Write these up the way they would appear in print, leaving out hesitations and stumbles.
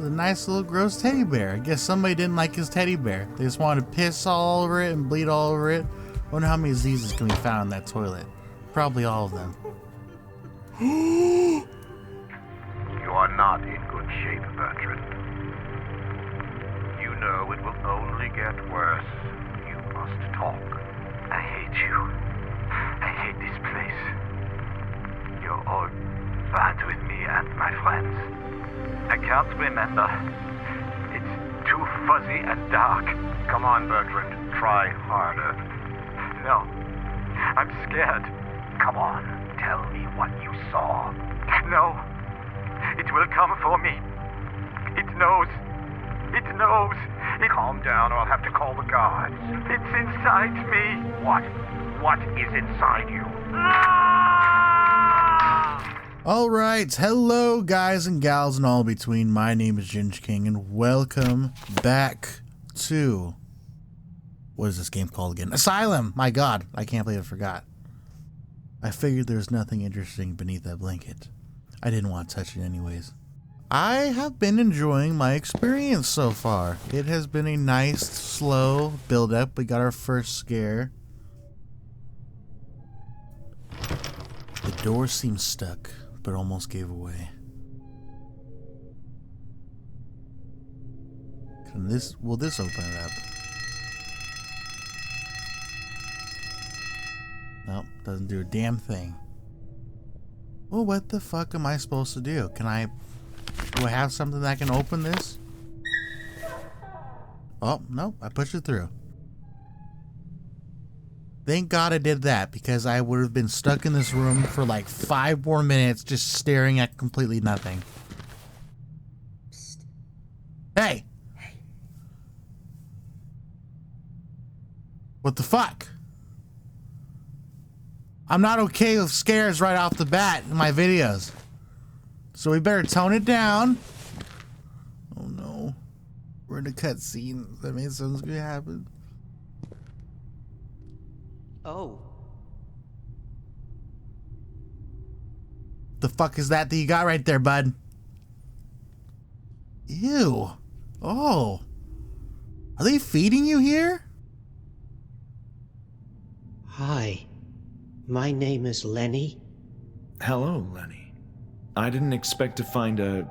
a nice little gross teddy bear. I guess somebody didn't like his teddy bear. They just wanted to piss all over it and bleed all over it. I wonder how many diseases can be found in that toilet. Probably all of them. You are not in good shape, Bertrand. You know it will only get worse. You must talk. I hate you. I hate this place. You're all bad with me and my friends. I can't remember. It's too fuzzy and dark. Come on, Bertrand. Try harder. No. I'm scared. Come on. Tell me what you saw. No. It will come for me. It knows. It knows. Calm down or I'll have to call the guards. It's inside me. What? What is inside you? All right, hello guys and gals and all between. My name is Ginge King and welcome back to, what is this game called again? Asylum! My god, I can't believe I forgot. I figured there's nothing interesting beneath that blanket. I didn't want to touch it anyways. I have been enjoying my experience so far. It has been a nice, slow build up. We got our first scare. The door seems stuck, but almost gave away. Will this open it up? Nope, doesn't do a damn thing. Well, what the fuck am I supposed to do? Do I have something that can open this? Oh, no, I pushed it through. Thank God I did that, because I would have been stuck in this room for like 5 more minutes just staring at completely nothing. Psst. Hey! What the fuck? I'm not okay with scares right off the bat in my videos. So we better tone it down. Oh no. We're in a cutscene. That means something's gonna happen. Oh. The fuck is that you got right there, bud? Ew. Oh. Are they feeding you here? Hi. My name is Lenny. Hello, Lenny. I didn't expect to find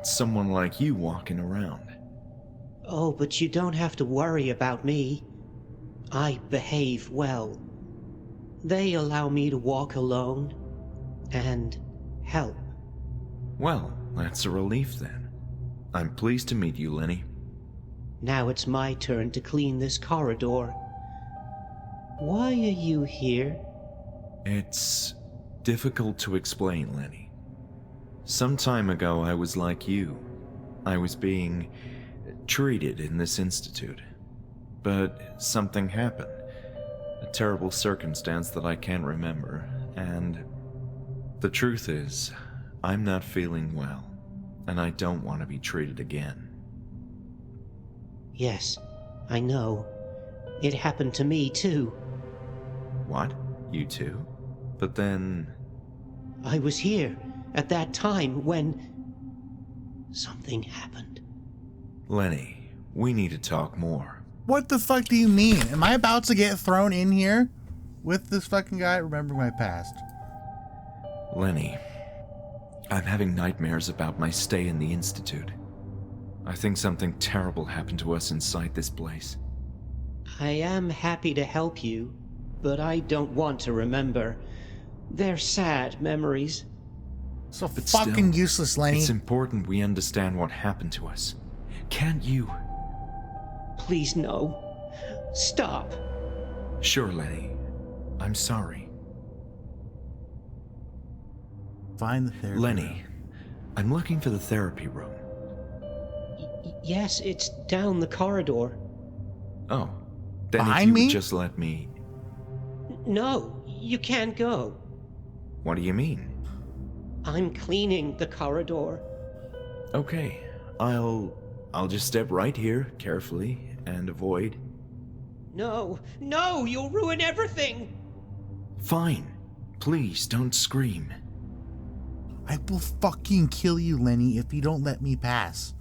someone like you walking around. Oh, but you don't have to worry about me. I behave well. They allow me to walk alone and help. Well, that's a relief then. I'm pleased to meet you, Lenny. Now it's my turn to clean this corridor. Why are you here? It's difficult to explain, Lenny. Some time ago, I was like you. I was being treated in this institute. But something happened. A terrible circumstance that I can't remember. And the truth is, I'm not feeling well. And I don't want to be treated again. Yes, I know. It happened to me, too. What? You too? But then... I was here at that time when something happened. Lenny, we need to talk more. What the fuck do you mean? Am I about to get thrown in here with this fucking guy? Remember my past. Lenny, I'm having nightmares about my stay in the Institute. I think something terrible happened to us inside this place. I am happy to help you, but I don't want to remember. They're sad memories. So But fucking still, useless, Lenny. It's important we understand what happened to us. Can't you? Please, no. Stop. Sure, Lenny. I'm sorry. Find the therapy Lenny, room. I'm looking for the therapy room. Yes, it's down the corridor. Oh, then Behind if you me? would just let me... No, you can't go. What do you mean? I'm cleaning the corridor. Okay, I'll just step right here, carefully, and avoid. No, you'll ruin everything. Fine. Please, don't scream. I will fucking kill you, Lenny, if you don't let me pass.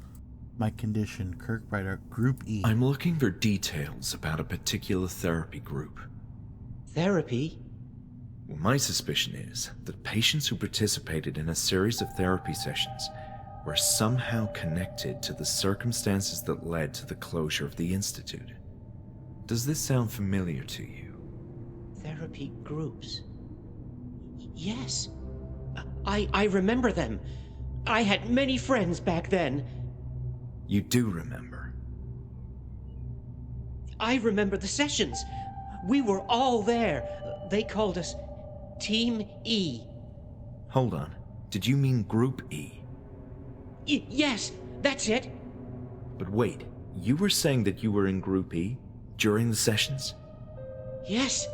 My condition, Kirkbride, Group E. I'm looking for details about a particular therapy group. Therapy? Well, my suspicion is that patients who participated in a series of therapy sessions were somehow connected to the circumstances that led to the closure of the Institute. Does this sound familiar to you? Therapy groups? Yes. I remember them. I had many friends back then. You do remember? I remember the sessions. We were all there. They called us Team E. Hold on. Did you mean Group E? Yes, that's it. But wait, you were saying that you were in Group E during the sessions? Yes.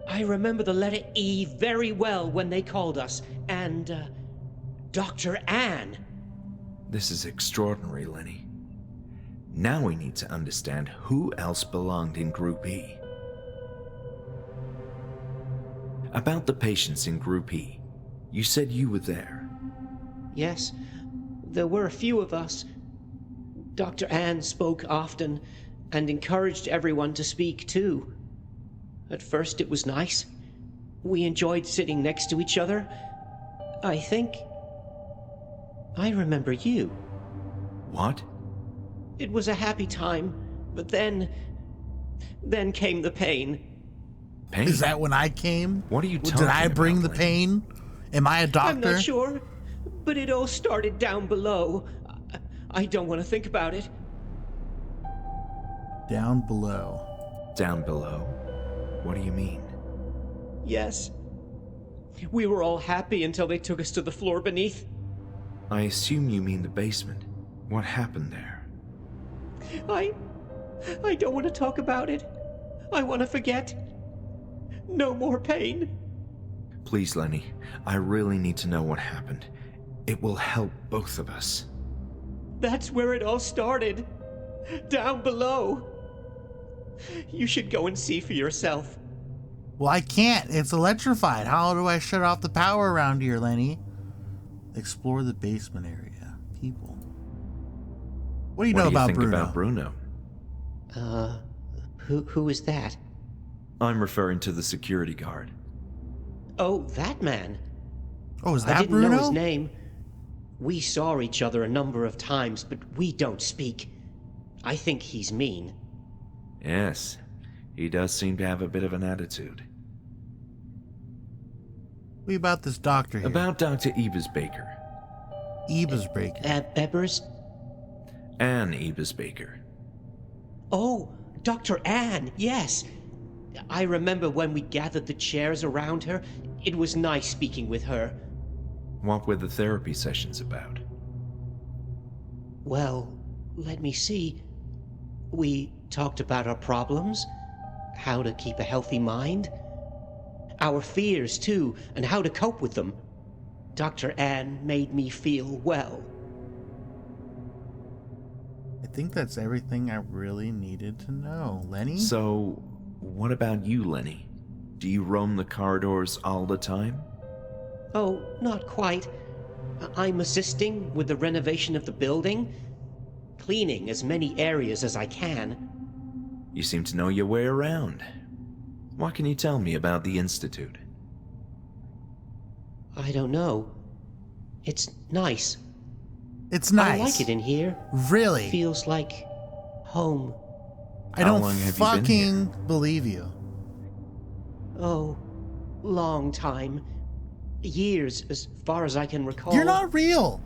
I remember the letter E very well when they called us. And, Dr. Ann. This is extraordinary, Lenny. Now we need to understand who else belonged in Group E. About the patients in Group E, you said you were there. Yes, there were a few of us. Dr. Ann spoke often and encouraged everyone to speak too. At first it was nice. We enjoyed sitting next to each other. I think I remember you. What? It was a happy time, but then came the pain. Pain? Is that when I came? What are you talking about? Did I bring the Lenny? pain? Am I a doctor? I'm not sure, but it all started down below. I don't want to think about it. Down below. Down below? What do you mean? Yes. We were all happy until they took us to the floor beneath. I assume you mean the basement. What happened there? I don't want to talk about it. I want to forget. No more pain. Please, Lenny, I really need to know what happened. It will help both of us. That's where it all started. Down below. You should go and see for yourself. Well, I can't. It's electrified. How do I shut off the power around here, Lenny? Explore the basement area. People. What do you know about think Bruno? about Bruno? Who is that? I'm referring to the security guard. Oh, that man. Oh, is I that didn't Bruno? know his name. We saw each other a number of times, but we don't speak. I think he's mean. Yes, he does seem to have a bit of an attitude. What about this doctor here? About Dr. Ebers-Baker. Ebers-Baker. Ebers? Ann Ebers-Baker. Oh, Dr. Ann, yes. I remember when we gathered the chairs around her. It was nice speaking with her. What were the therapy sessions about? Well, let me see. We talked about our problems, how to keep a healthy mind, our fears too, and how to cope with them. Dr. Ann made me feel well. I think that's everything I really needed to know. Lenny? So, what about you, Lenny? Do you roam the corridors all the time? Oh, not quite. I'm assisting with the renovation of the building, cleaning as many areas as I can. You seem to know your way around. What can you tell me about the Institute? I don't know. It's nice. It's nice. I like it in here. Really? Feels like home. I How don't long have you been here? fucking believe you. Oh, long time. Years, as far as I can recall. You're not real.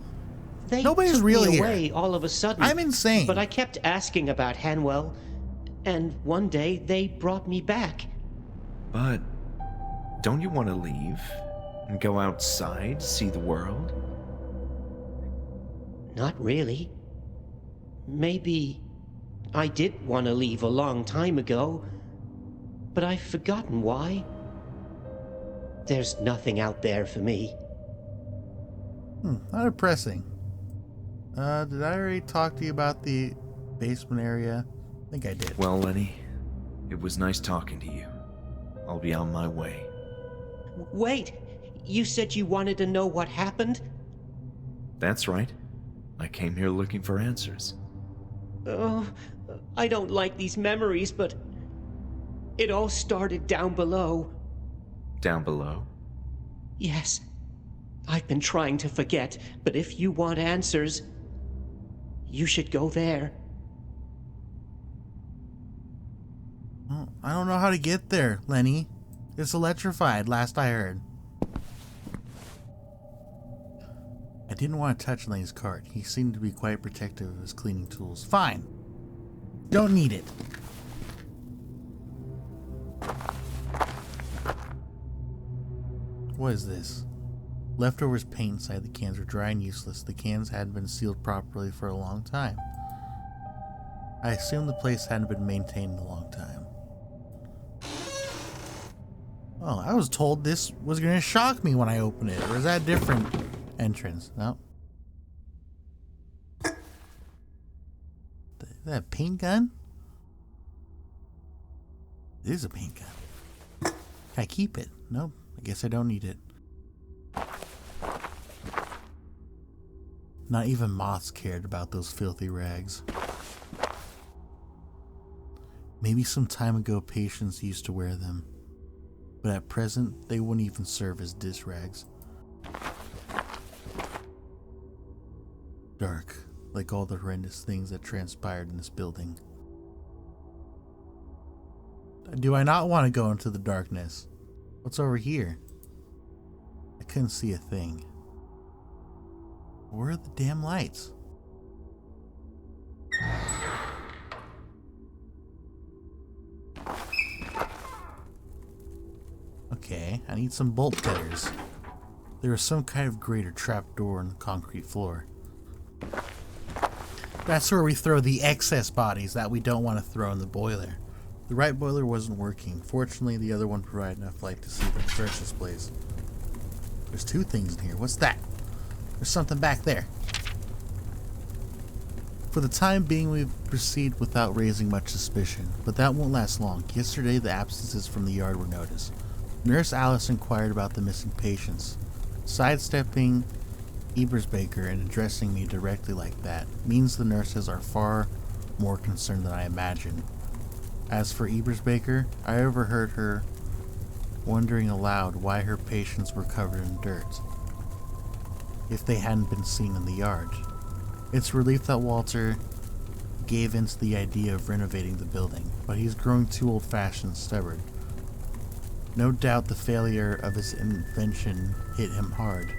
They Nobody's took real me here. away all of a sudden. I'm insane. But I kept asking about Hanwell, and one day they brought me back. But don't you want to leave and go outside, see the world? Not really. Maybe I did want to leave a long time ago, but I've forgotten why. There's nothing out there for me. How depressing. Did I already talk to you about the basement area? I think I did. Well, Lenny, it was nice talking to you. I'll be on my way. Wait, you said you wanted to know what happened? That's right. I came here looking for answers. Oh, I don't like these memories, but it all started down below. Down below? Yes. I've been trying to forget, but if you want answers, you should go there. Well, I don't know how to get there, Lenny. It's electrified, last I heard. I didn't want to touch Lenny's cart. He seemed to be quite protective of his cleaning tools. Fine. Don't need it. What is this? Leftovers paint inside the cans were dry and useless. The cans hadn't been sealed properly for a long time. I assumed the place hadn't been maintained in a long time. Oh, I was told this was going to shock me when I opened it. Or is that a different entrance? No. Is that a paint gun? It is a paint gun. Can I keep it? Nope. I guess I don't need it. Not even moths cared about those filthy rags. Maybe some time ago patients used to wear them, but at present they wouldn't even serve as dish rags. Dark, like all the horrendous things that transpired in this building. Do I not want to go into the darkness? What's over here? I couldn't see a thing. Where are the damn lights? Okay, I need some bolt cutters. There is some kind of grate or trapdoor in the concrete floor. That's where we throw the excess bodies that we don't want to throw in the boiler. The right boiler wasn't working. Fortunately, the other one provided enough light to see the precious place. There's two things in here. What's that? There's something back there. For the time being, we proceed without raising much suspicion, but that won't last long. Yesterday, the absences from the yard were noticed. Nurse Alice inquired about the missing patients. Sidestepping Ebersbaker and addressing me directly like that means the nurses are far more concerned than I imagined. As for Ebersbaker, I overheard her wondering aloud why her patients were covered in dirt, if they hadn't been seen in the yard. It's relief that Walter gave in to the idea of renovating the building, but he's growing too old-fashioned and stubborn. No doubt the failure of his invention hit him hard.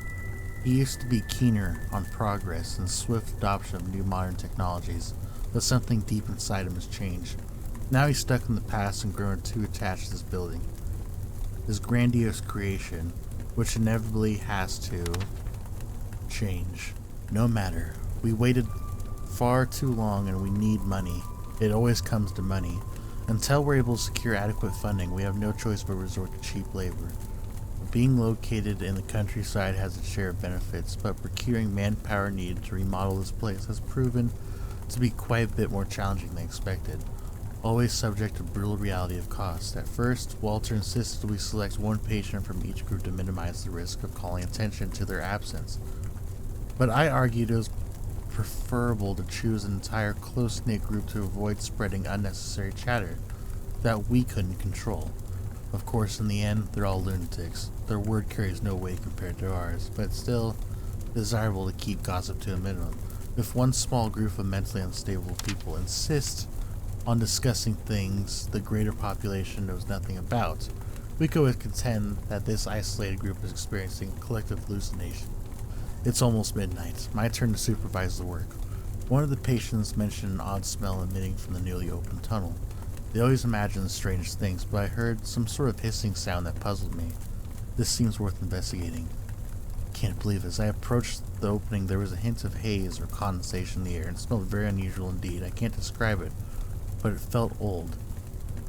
He used to be keener on progress and swift adoption of new modern technologies, but something deep inside him has changed. Now he's stuck in the past and grown too attached to this building. This grandiose creation, which inevitably has to change. No matter. We waited far too long and we need money. It always comes to money. Until we're able to secure adequate funding, we have no choice but resort to cheap labor. Being located in the countryside has its share of benefits, but procuring manpower needed to remodel this place has proven to be quite a bit more challenging than expected. Always subject to brutal reality of cost. At first, Walter insisted we select one patient from each group to minimize the risk of calling attention to their absence. But I argued it was preferable to choose an entire close-knit group to avoid spreading unnecessary chatter that we couldn't control. Of course, in the end, they're all lunatics. Their word carries no weight compared to ours, but it's still desirable to keep gossip to a minimum. If one small group of mentally unstable people insist on discussing things the greater population knows nothing about, we could contend that this isolated group is experiencing collective hallucination. It's almost midnight. My turn to supervise the work. One of the patients mentioned an odd smell emitting from the newly opened tunnel. They always imagine the strangest things, but I heard some sort of hissing sound that puzzled me. This seems worth investigating. Can't believe it. As I approached the opening, there was a hint of haze or condensation in the air, and it smelled very unusual indeed. I can't describe it, but it felt old.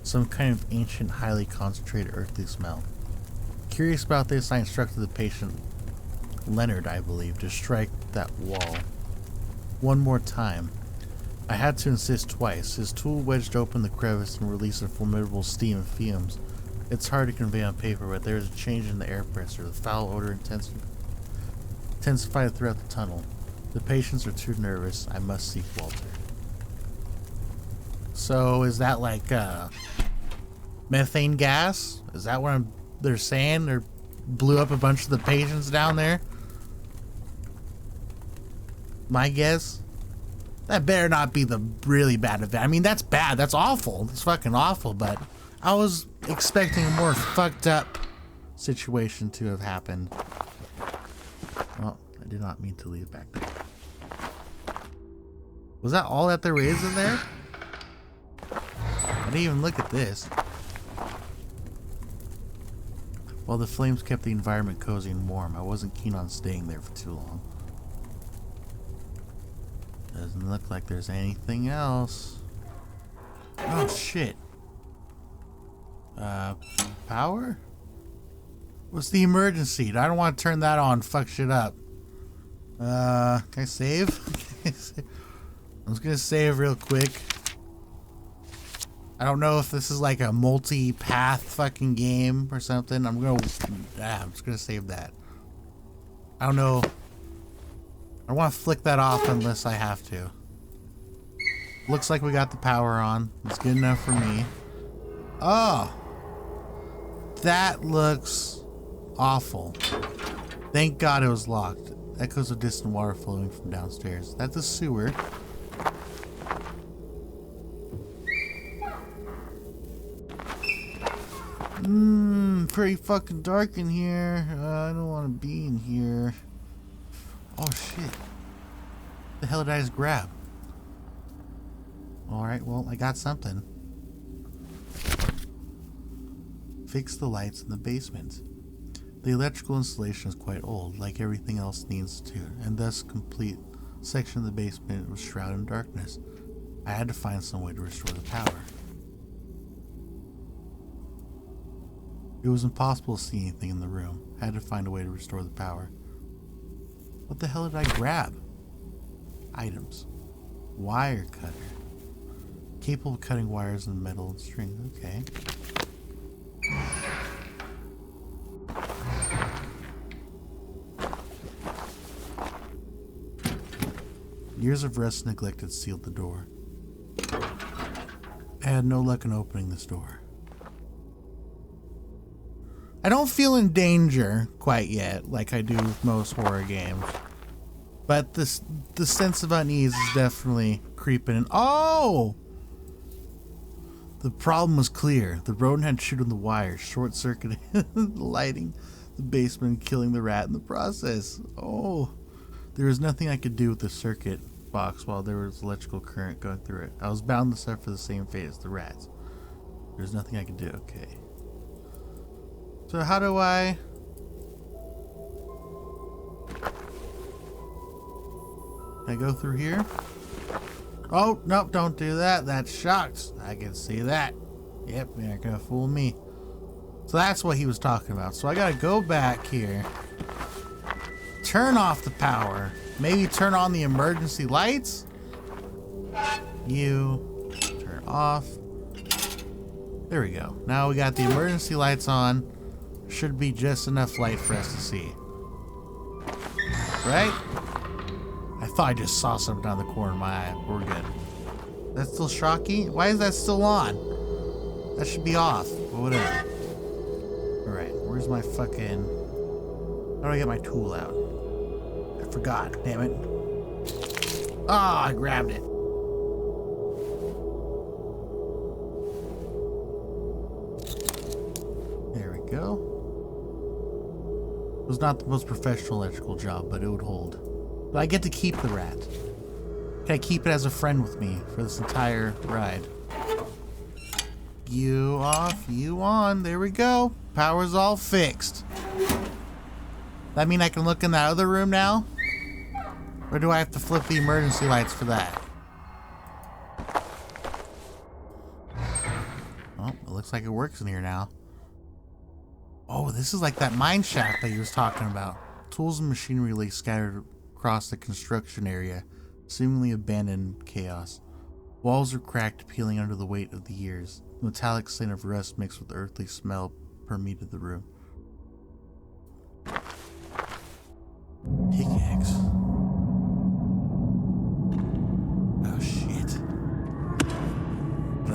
Some kind of ancient, highly concentrated earthly smell. Curious about this, I instructed the patient, Leonard, I believe, to strike that wall one more time. I had to insist twice. His tool wedged open the crevice and released a formidable steam and fumes. It's hard to convey on paper, but there is a change in the air pressure. The foul odor intensified throughout the tunnel. The patients are too nervous. I must seek Walter. So is that like methane gas? Is that what they're saying? They blew up a bunch of the patients down there? My guess? That better not be the really bad event. I mean, that's bad. That's awful. It's fucking awful, but I was expecting a more fucked up situation to have happened. Well, I did not mean to leave back there. Was that all that there is in there? I didn't even look at this. While the flames kept the environment cozy and warm, I wasn't keen on staying there for too long. Doesn't look like there's anything else. Oh shit. Power? What's the emergency? I don't want to turn that on. Fuck shit up. Can I save? I'm just gonna save real quick. I don't know if this is like a multi-path fucking game or something. I'm just gonna save that. I don't know. I want to flick that off unless I have to. Looks like we got the power on. It's good enough for me. Oh! That looks awful. Thank God it was locked. Echoes of distant water flowing from downstairs. That's a sewer. Pretty fucking dark in here. I don't want to be in here. Oh shit. The hell did I just grab? Alright, well, I got something. Fix the lights in the basement. The electrical installation is quite old, like everything else in the Institute, and thus complete section of the basement was shrouded in darkness. I had to find some way to restore the power. It was impossible to see anything in the room. I had to find a way to restore the power. What the hell did I grab? Items. Wire cutter. Capable of cutting wires in metal and string. Okay. Years of rest and neglect had sealed the door. I had no luck in opening this door. I don't feel in danger quite yet, like I do with most horror games. But the sense of unease is definitely creeping in. Oh! The problem was clear. The rodent had chewed on the wires, short-circuiting the lighting, the basement, killing the rat in the process. Oh! There was nothing I could do with the circuit box while there was electrical current going through it. I was bound to suffer the same fate as the rats. There was nothing I could do. Okay. So how do I... Can I go through here? Oh, nope, don't do that. That's shocked. I can see that. Yep, you're not gonna fool me. So that's what he was talking about. So I gotta go back here. Turn off the power. Maybe turn on the emergency lights? You. Turn off. There we go. Now we got the emergency lights on. Should be just enough light for us to see. Right? I thought I just saw something down the corner of my eye. We're good. That's still shocky? Why is that still on? That should be off. But whatever. Alright, where's my fucking... How do I get my tool out? I forgot, damn it. Ah, I grabbed it. There we go. It was not the most professional electrical job, but it would hold. But I get to keep the rat. Can I keep it as a friend with me for this entire ride? You off, you on. There we go. Power's all fixed. That mean I can look in that other room now? Or do I have to flip the emergency lights for that? Oh, it looks like it works in here now. Oh, this is like that mine shaft that he was talking about. Tools and machinery lay scattered across the construction area, seemingly abandoned chaos. Walls are cracked, peeling under the weight of the years. The metallic scent of rust mixed with earthly smell permeated the room. Pickaxe.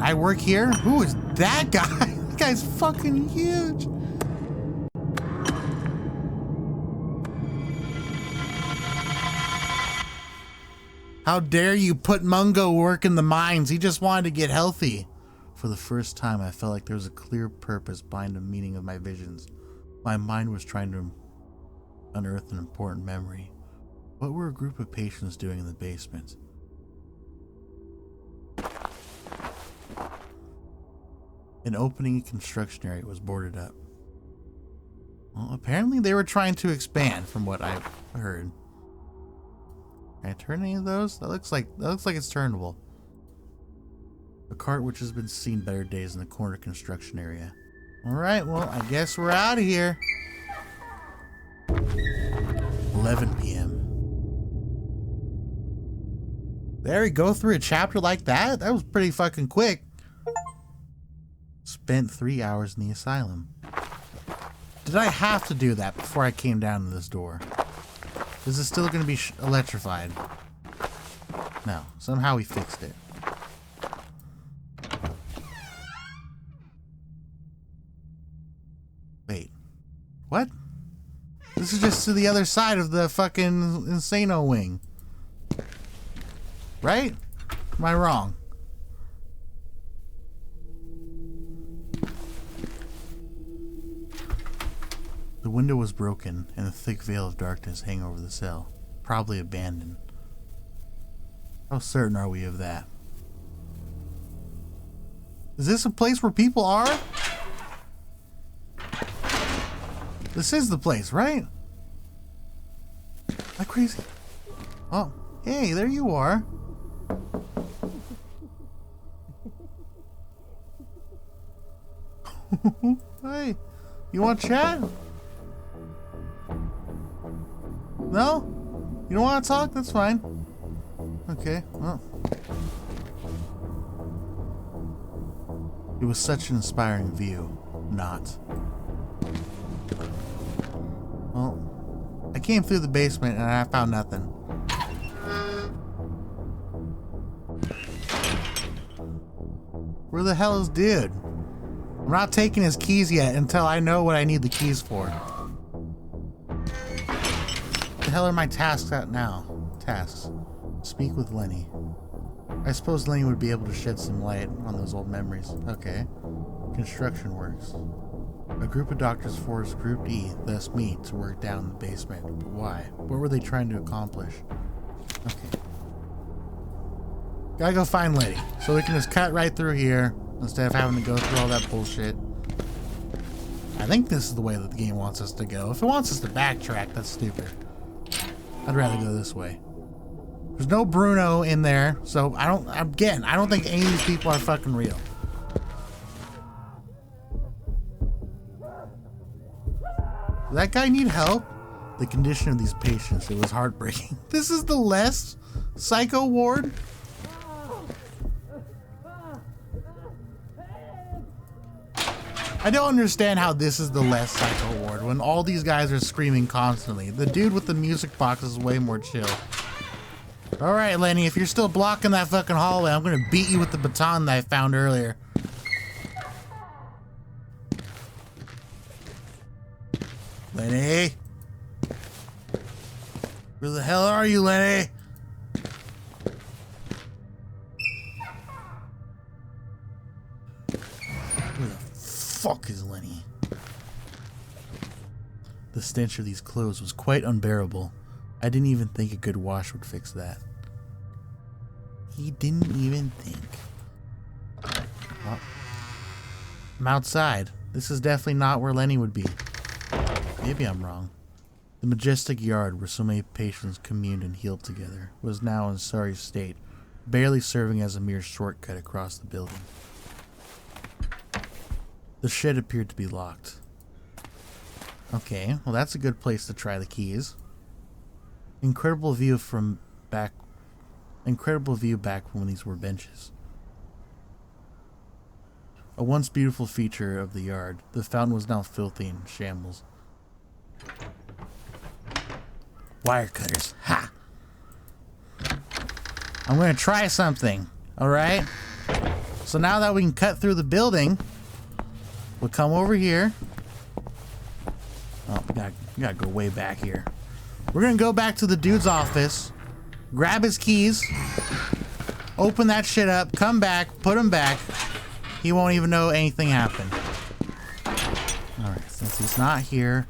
I work here? Who is that guy? That guy's fucking huge. How dare you put Mungo work in the mines? He just wanted to get healthy. For the first time, I felt like there was a clear purpose behind the meaning of my visions. My mind was trying to unearth an important memory. What were a group of patients doing in the basement? An opening construction area was boarded up. Well, apparently they were trying to expand, from what I've heard. Can I turn any of those? That looks like it's turnable. A cart which has been seen better days in the corner construction area. Alright, well, I guess we're out of here. 11 p.m. There we go through a chapter like that? That was pretty fucking quick. Spent 3 hours in the asylum. Did I have to do that before I came down to this door? Is it still going to be electrified? No. Somehow we fixed it. Wait. What? This is just to the other side of the fucking Insano wing. Right? Am I wrong? The window was broken, and a thick veil of darkness hung over the cell, probably abandoned. How certain are we of that? Is this a place where people are? This is the place, right? Am I crazy? Oh, hey, there you are. Hey, you want to chat? No? You don't want to talk? That's fine. Okay, well. It was such an inspiring view. Not. Well, I came through the basement and I found nothing. Where the hell is dude? I'm not taking his keys yet until I know what I need the keys for. What the hell are my tasks at now? Tasks. Speak with Lenny. I suppose Lenny would be able to shed some light on those old memories. Okay. Construction works. A group of doctors forced Group E, thus me, to work down in the basement. But why? What were they trying to accomplish? Okay. Gotta go find Lenny, so we can just cut right through here instead of having to go through all that bullshit. I think this is the way that the game wants us to go. If it wants us to backtrack, that's stupid. I'd rather go this way. There's no Bruno in there, so I don't think any of these people are fucking real. Does that guy need help? The condition of these patients, it was heartbreaking. This is the less psycho ward? I don't understand how this is the less psycho ward when all these guys are screaming constantly. The dude with the music box is way more chill. Alright, Lenny, if you're still blocking that fucking hallway, I'm gonna beat you with the baton that I found earlier. Lenny? Where the hell are you, Lenny? Where the fuck is Lenny? The stench of these clothes was quite unbearable. I didn't even think a good wash would fix that. He didn't even think. Well, I'm outside. This is definitely not where Lenny would be. Maybe I'm wrong. The majestic yard where so many patients communed and healed together was now in sorry state, barely serving as a mere shortcut across the building. The shed appeared to be locked. Okay, well that's a good place to try the keys. Incredible view back from when these were benches. A once beautiful feature of the yard, the fountain was now filthy and shambles. Wire cutters. Ha! I'm gonna try something. Alright? So now that we can cut through the building, we'll come over here. Oh, we gotta go way back here. We're gonna go back to the dude's office, grab his keys, open that shit up, come back, put him back. He won't even know anything happened. Alright, since he's not here,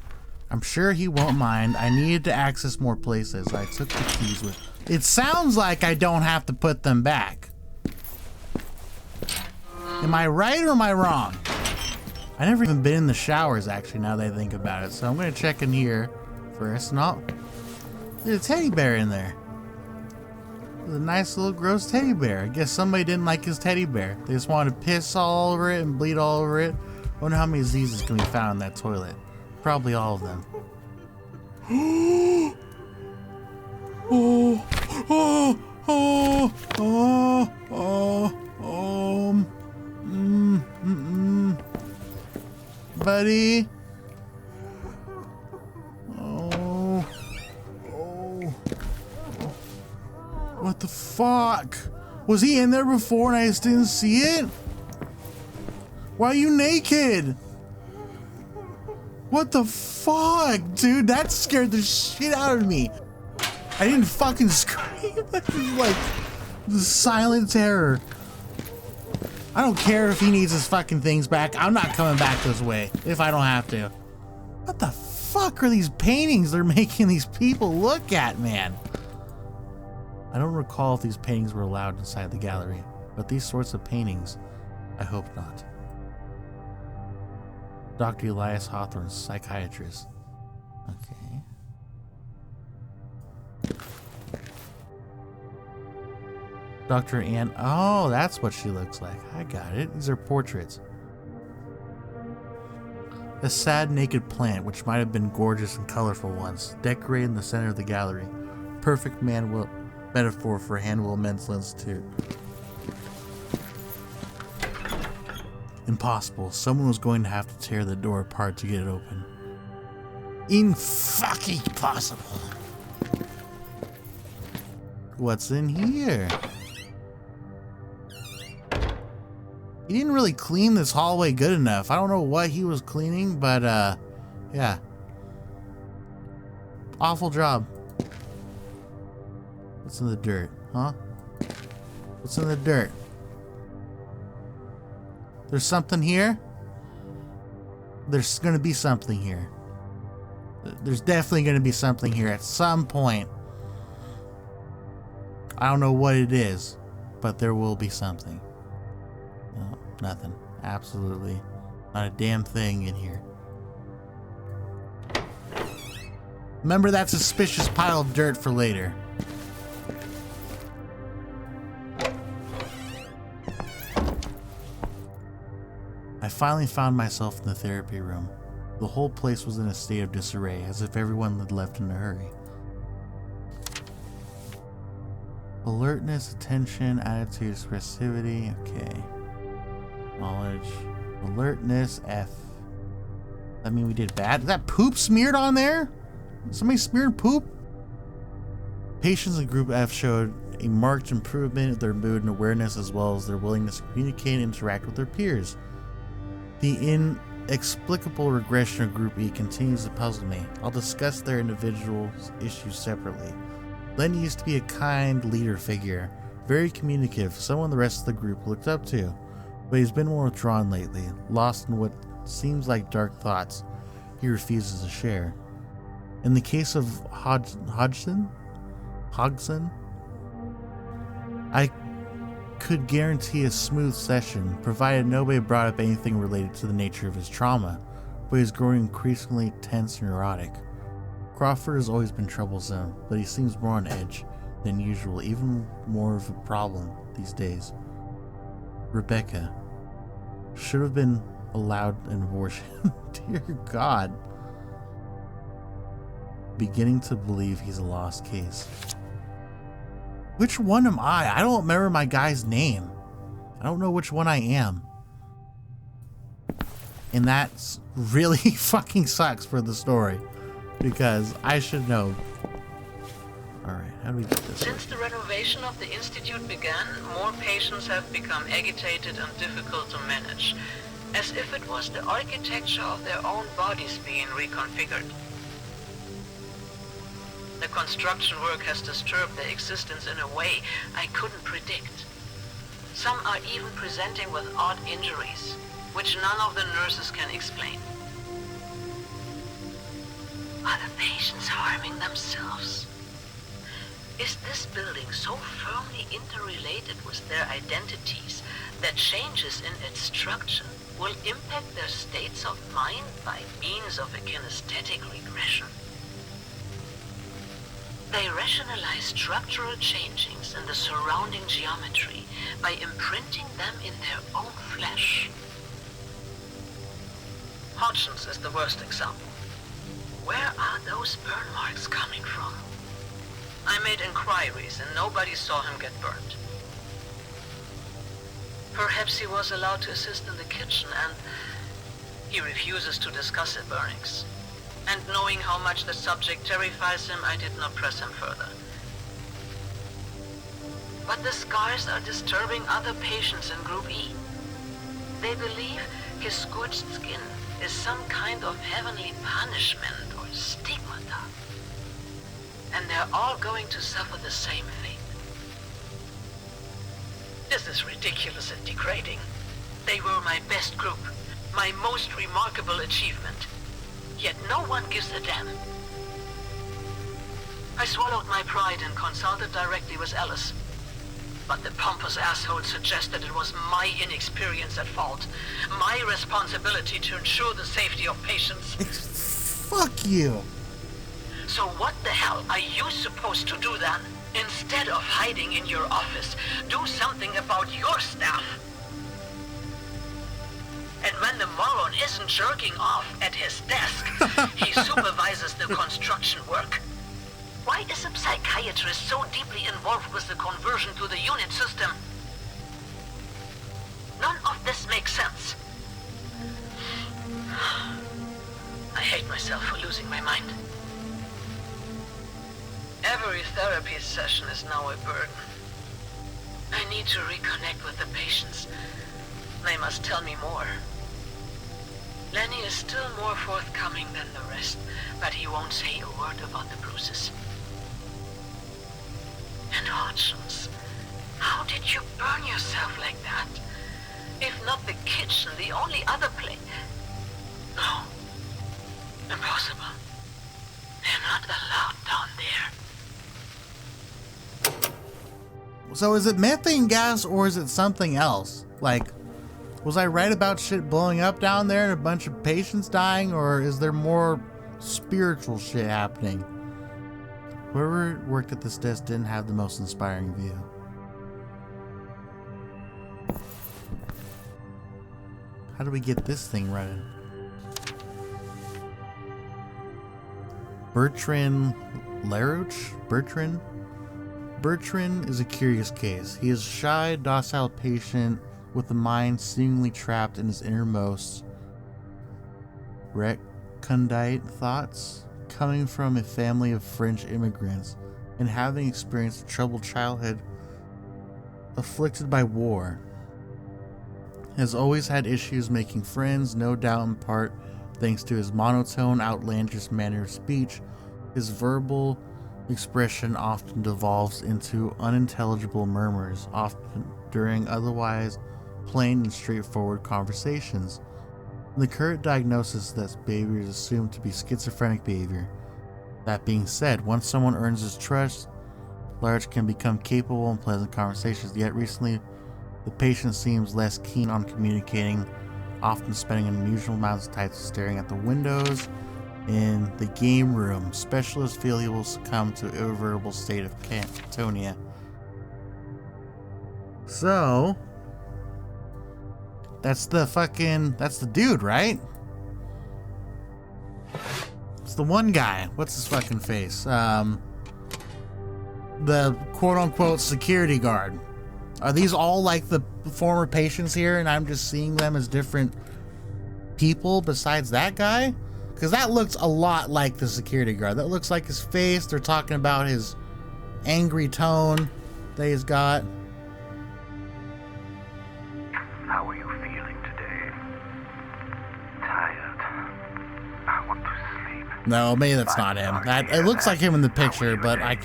I'm sure he won't mind. I needed to access more places. I took the keys with. It sounds like I don't have to put them back. Am I right or am I wrong? I never even been in the showers, actually, now that I think about it. So I'm going to check in here first. No, there's a teddy bear in there. There's a nice little gross teddy bear. I guess somebody didn't like his teddy bear. They just wanted to piss all over it and bleed all over it. I wonder how many diseases can be found in that toilet. Probably all of them. Buddy. What the fuck? Was he in there before and I just didn't see it? Why are you naked? What the fuck, dude? That scared the shit out of me. I didn't fucking scream. That was like the silent terror. I don't care if he needs his fucking things back. I'm not coming back this way if I don't have to. What the fuck are these paintings they're making these people look at, man? I don't recall if these paintings were allowed inside the gallery, but these sorts of paintings, I hope not. Dr. Elias Hawthorne, psychiatrist. Okay. Dr. Ann. Oh, that's what she looks like. I got it. These are portraits. A sad naked plant, which might have been gorgeous and colorful once, decorated in the center of the gallery. Perfect metaphor for Hanwell Mental Institute. Impossible. Someone was going to have to tear the door apart to get it open. In-fucking possible. What's in here? He didn't really clean this hallway good enough. I don't know what he was cleaning, but yeah. Awful job. What's in the dirt, huh? What's in the dirt? There's something here? There's gonna be something here. There's definitely gonna be something here at some point. I don't know what it is, but there will be something. No, nothing. Absolutely not a damn thing in here. Remember that suspicious pile of dirt for later. I finally found myself in the therapy room. The whole place was in a state of disarray, as if everyone had left in a hurry. Alertness, attention, attitude, expressivity. Okay. Knowledge. Alertness, F. That mean we did bad? Is that poop smeared on there? Somebody smeared poop? Patients in Group F showed a marked improvement in their mood and awareness, as well as their willingness to communicate and interact with their peers. The inexplicable regression of Group E continues to puzzle me. I'll discuss their individual issues separately. Lenny used to be a kind leader figure, very communicative, someone the rest of the group looked up to, but he's been more withdrawn lately, lost in what seems like dark thoughts he refuses to share. In the case of Hodgson, I could guarantee a smooth session, provided nobody brought up anything related to the nature of his trauma, but he's growing increasingly tense and neurotic. Crawford has always been troublesome, but he seems more on edge than usual, even more of a problem these days. Rebecca should have been allowed an abortion. Dear God. Beginning to believe he's a lost case. Which one am I? I don't remember my guy's name. I don't know which one I am. And that really fucking sucks for the story. Because I should know. Alright, how do we get this? Since the renovation of the Institute began, more patients have become agitated and difficult to manage, as if it was the architecture of their own bodies being reconfigured. The construction work has disturbed their existence in a way I couldn't predict. Some are even presenting with odd injuries, which none of the nurses can explain. Are the patients harming themselves? Is this building so firmly interrelated with their identities that changes in its structure will impact their states of mind by means of a kinesthetic regression? They rationalize structural changings in the surrounding geometry by imprinting them in their own flesh. Hodgson's is the worst example. Where are those burn marks coming from? I made inquiries and nobody saw him get burned. Perhaps he was allowed to assist in the kitchen and he refuses to discuss the burnings. And knowing how much the subject terrifies him, I did not press him further. But the scars are disturbing other patients in Group E. They believe his scorched skin is some kind of heavenly punishment or stigmata. And they're all going to suffer the same fate. This is ridiculous and degrading. They were my best group, my most remarkable achievement. Yet no one gives a damn. I swallowed my pride and consulted directly with Alice. But the pompous asshole suggested it was my inexperience at fault. My responsibility to ensure the safety of patients. Fuck you. So what the hell are you supposed to do then? Instead of hiding in your office, do something about your staff. And when the moron isn't jerking off at his desk, he supervises the construction work. Why is a psychiatrist so deeply involved with the conversion to the unit system? None of this makes sense. I hate myself for losing my mind. Every therapy session is now a burden. I need to reconnect with the patients. They must tell me more. Lenny is still more forthcoming than the rest, but he won't say a word about the bruises. And Hodgson's, how did you burn yourself like that? If not the kitchen, the only other place. No. Impossible. They're not allowed down there. So is it methane gas or is it something else? Like, was I right about shit blowing up down there and a bunch of patients dying, or is there more spiritual shit happening? Whoever worked at this desk didn't have the most inspiring view. How do we get this thing running? Bertrand LaRouche? Bertrand? Bertrand is a curious case. He is a shy, docile patient with a mind seemingly trapped in his innermost recondite thoughts, coming from a family of French immigrants and having experienced a troubled childhood afflicted by war. Has always had issues making friends, no doubt in part thanks to his monotone, outlandish manner of speech. His verbal expression often devolves into unintelligible murmurs, often during otherwise plain and straightforward conversations. The current diagnosis of this behavior is assumed to be schizophrenic behavior. That being said, once someone earns his trust, Large can become capable in pleasant conversations, yet recently the patient seems less keen on communicating, often spending unusual amounts of time staring at the windows in the game room. Specialists feel he will succumb to an irreversible state of catatonia. So that's the dude, right? It's the one guy. What's his fucking face? The quote-unquote security guard. Are these all like the former patients here and I'm just seeing them as different people besides that guy? Because that looks a lot like the security guard. That looks like his face. They're talking about his angry tone that he's got. How are you feeling today? Tired. I want to sleep. No, maybe that's not him. It looks like him in the picture, but I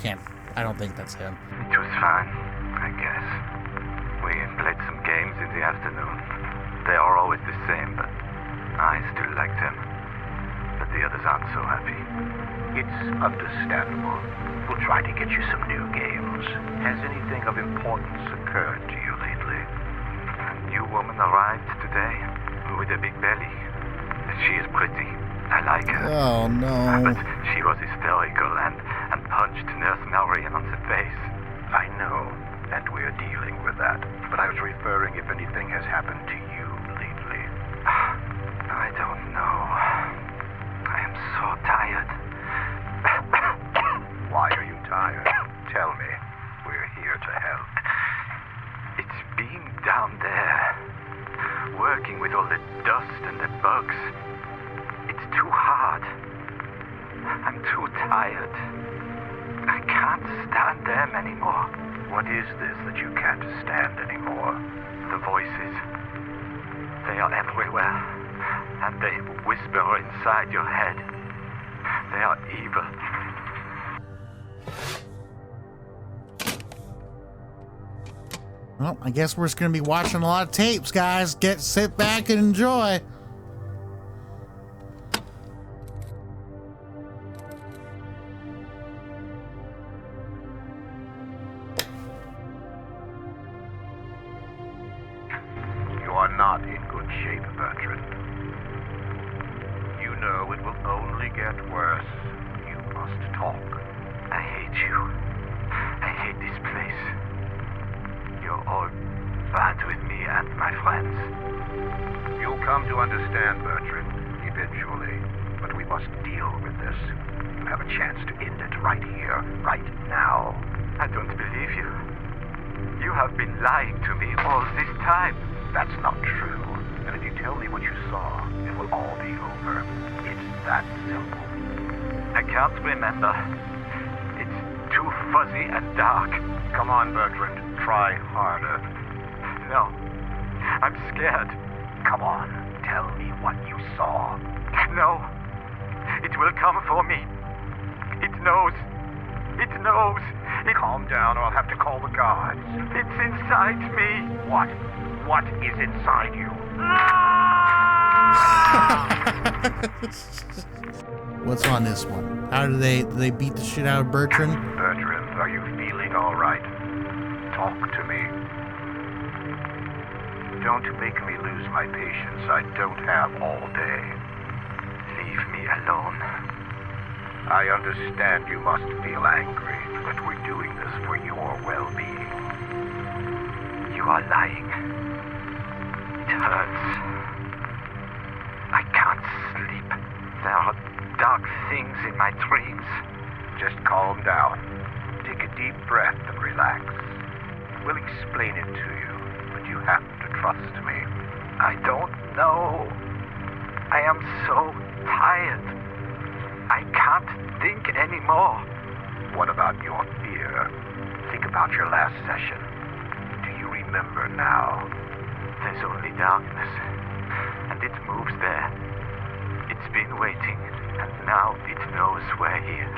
don't think that's him. It was fine, I guess. We played some games in the afternoon. They are always the same, but I still like them. But the others aren't so happy. It's understandable. We'll try to get you some new games. Has anything of importance occurred to you lately? A new woman arrived today with a big belly. She is pretty. I like her. Oh no. But she was hysterical and punched Nurse Marion on the face. I know, and we're dealing with that. But I was referring if anything has happened to you lately. I don't know. I am so tired. Why are you tired? Tell me. We're here to help. It's being down there, working with all the dust and the bugs. It's too hard. I'm too tired. I can't stand them anymore. What is this that you can't stand anymore? The voices. They are everywhere, and they whisper inside your head. They are evil. Well, I guess we're just gonna be watching a lot of tapes, guys. Sit back and enjoy. You are not in good shape, Bertrand. You know it will only get worse. You must talk. I hate you. I hate this place. You're all bad with me and my friends. You'll come to understand, Bertrand, eventually. But we must deal with this. You have a chance to end it right here, right now. I don't believe you. You have been lying to me all this time. That's not true. And if you tell me what you saw, it will all be over. It's that simple. I can't remember. It's too fuzzy and dark. Come on, Bertrand. Try harder. No. I'm scared. Come on. Tell me what you saw. No. It will come for me. It knows. It knows. Calm down or I'll have to call the guards. It's inside me. What? What is inside you? What's on this one? How do they beat the shit out of Bertrand? Bertrand, are you feeling all right? Talk to me. Don't make me lose my patience. I don't have all day. Leave me alone. I understand you must feel angry, but we're doing this for your well-being. You are lying. It hurts. I can't sleep. There are dark things in my dreams. Just calm down. Take a deep breath and relax. We'll explain it to you, but you have to trust me. I don't know. I am so tired. I can't think anymore. What about your fear? Think about your last session. Do you remember now? There's only darkness, and it moves there. It's been waiting, and now it knows we're here.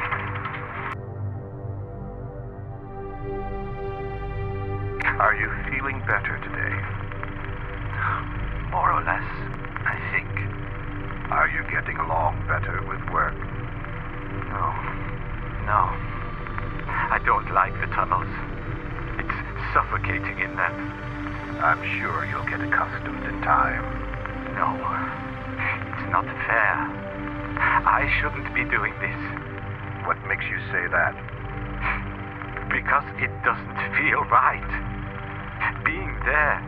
Are you feeling better today? More or less, I think. Are you getting along better with work? No. I don't like the tunnels. It's suffocating in them. I'm sure you'll get accustomed in time. No, it's not fair. I shouldn't be doing this. What makes you say that? Because it doesn't feel right. Being there.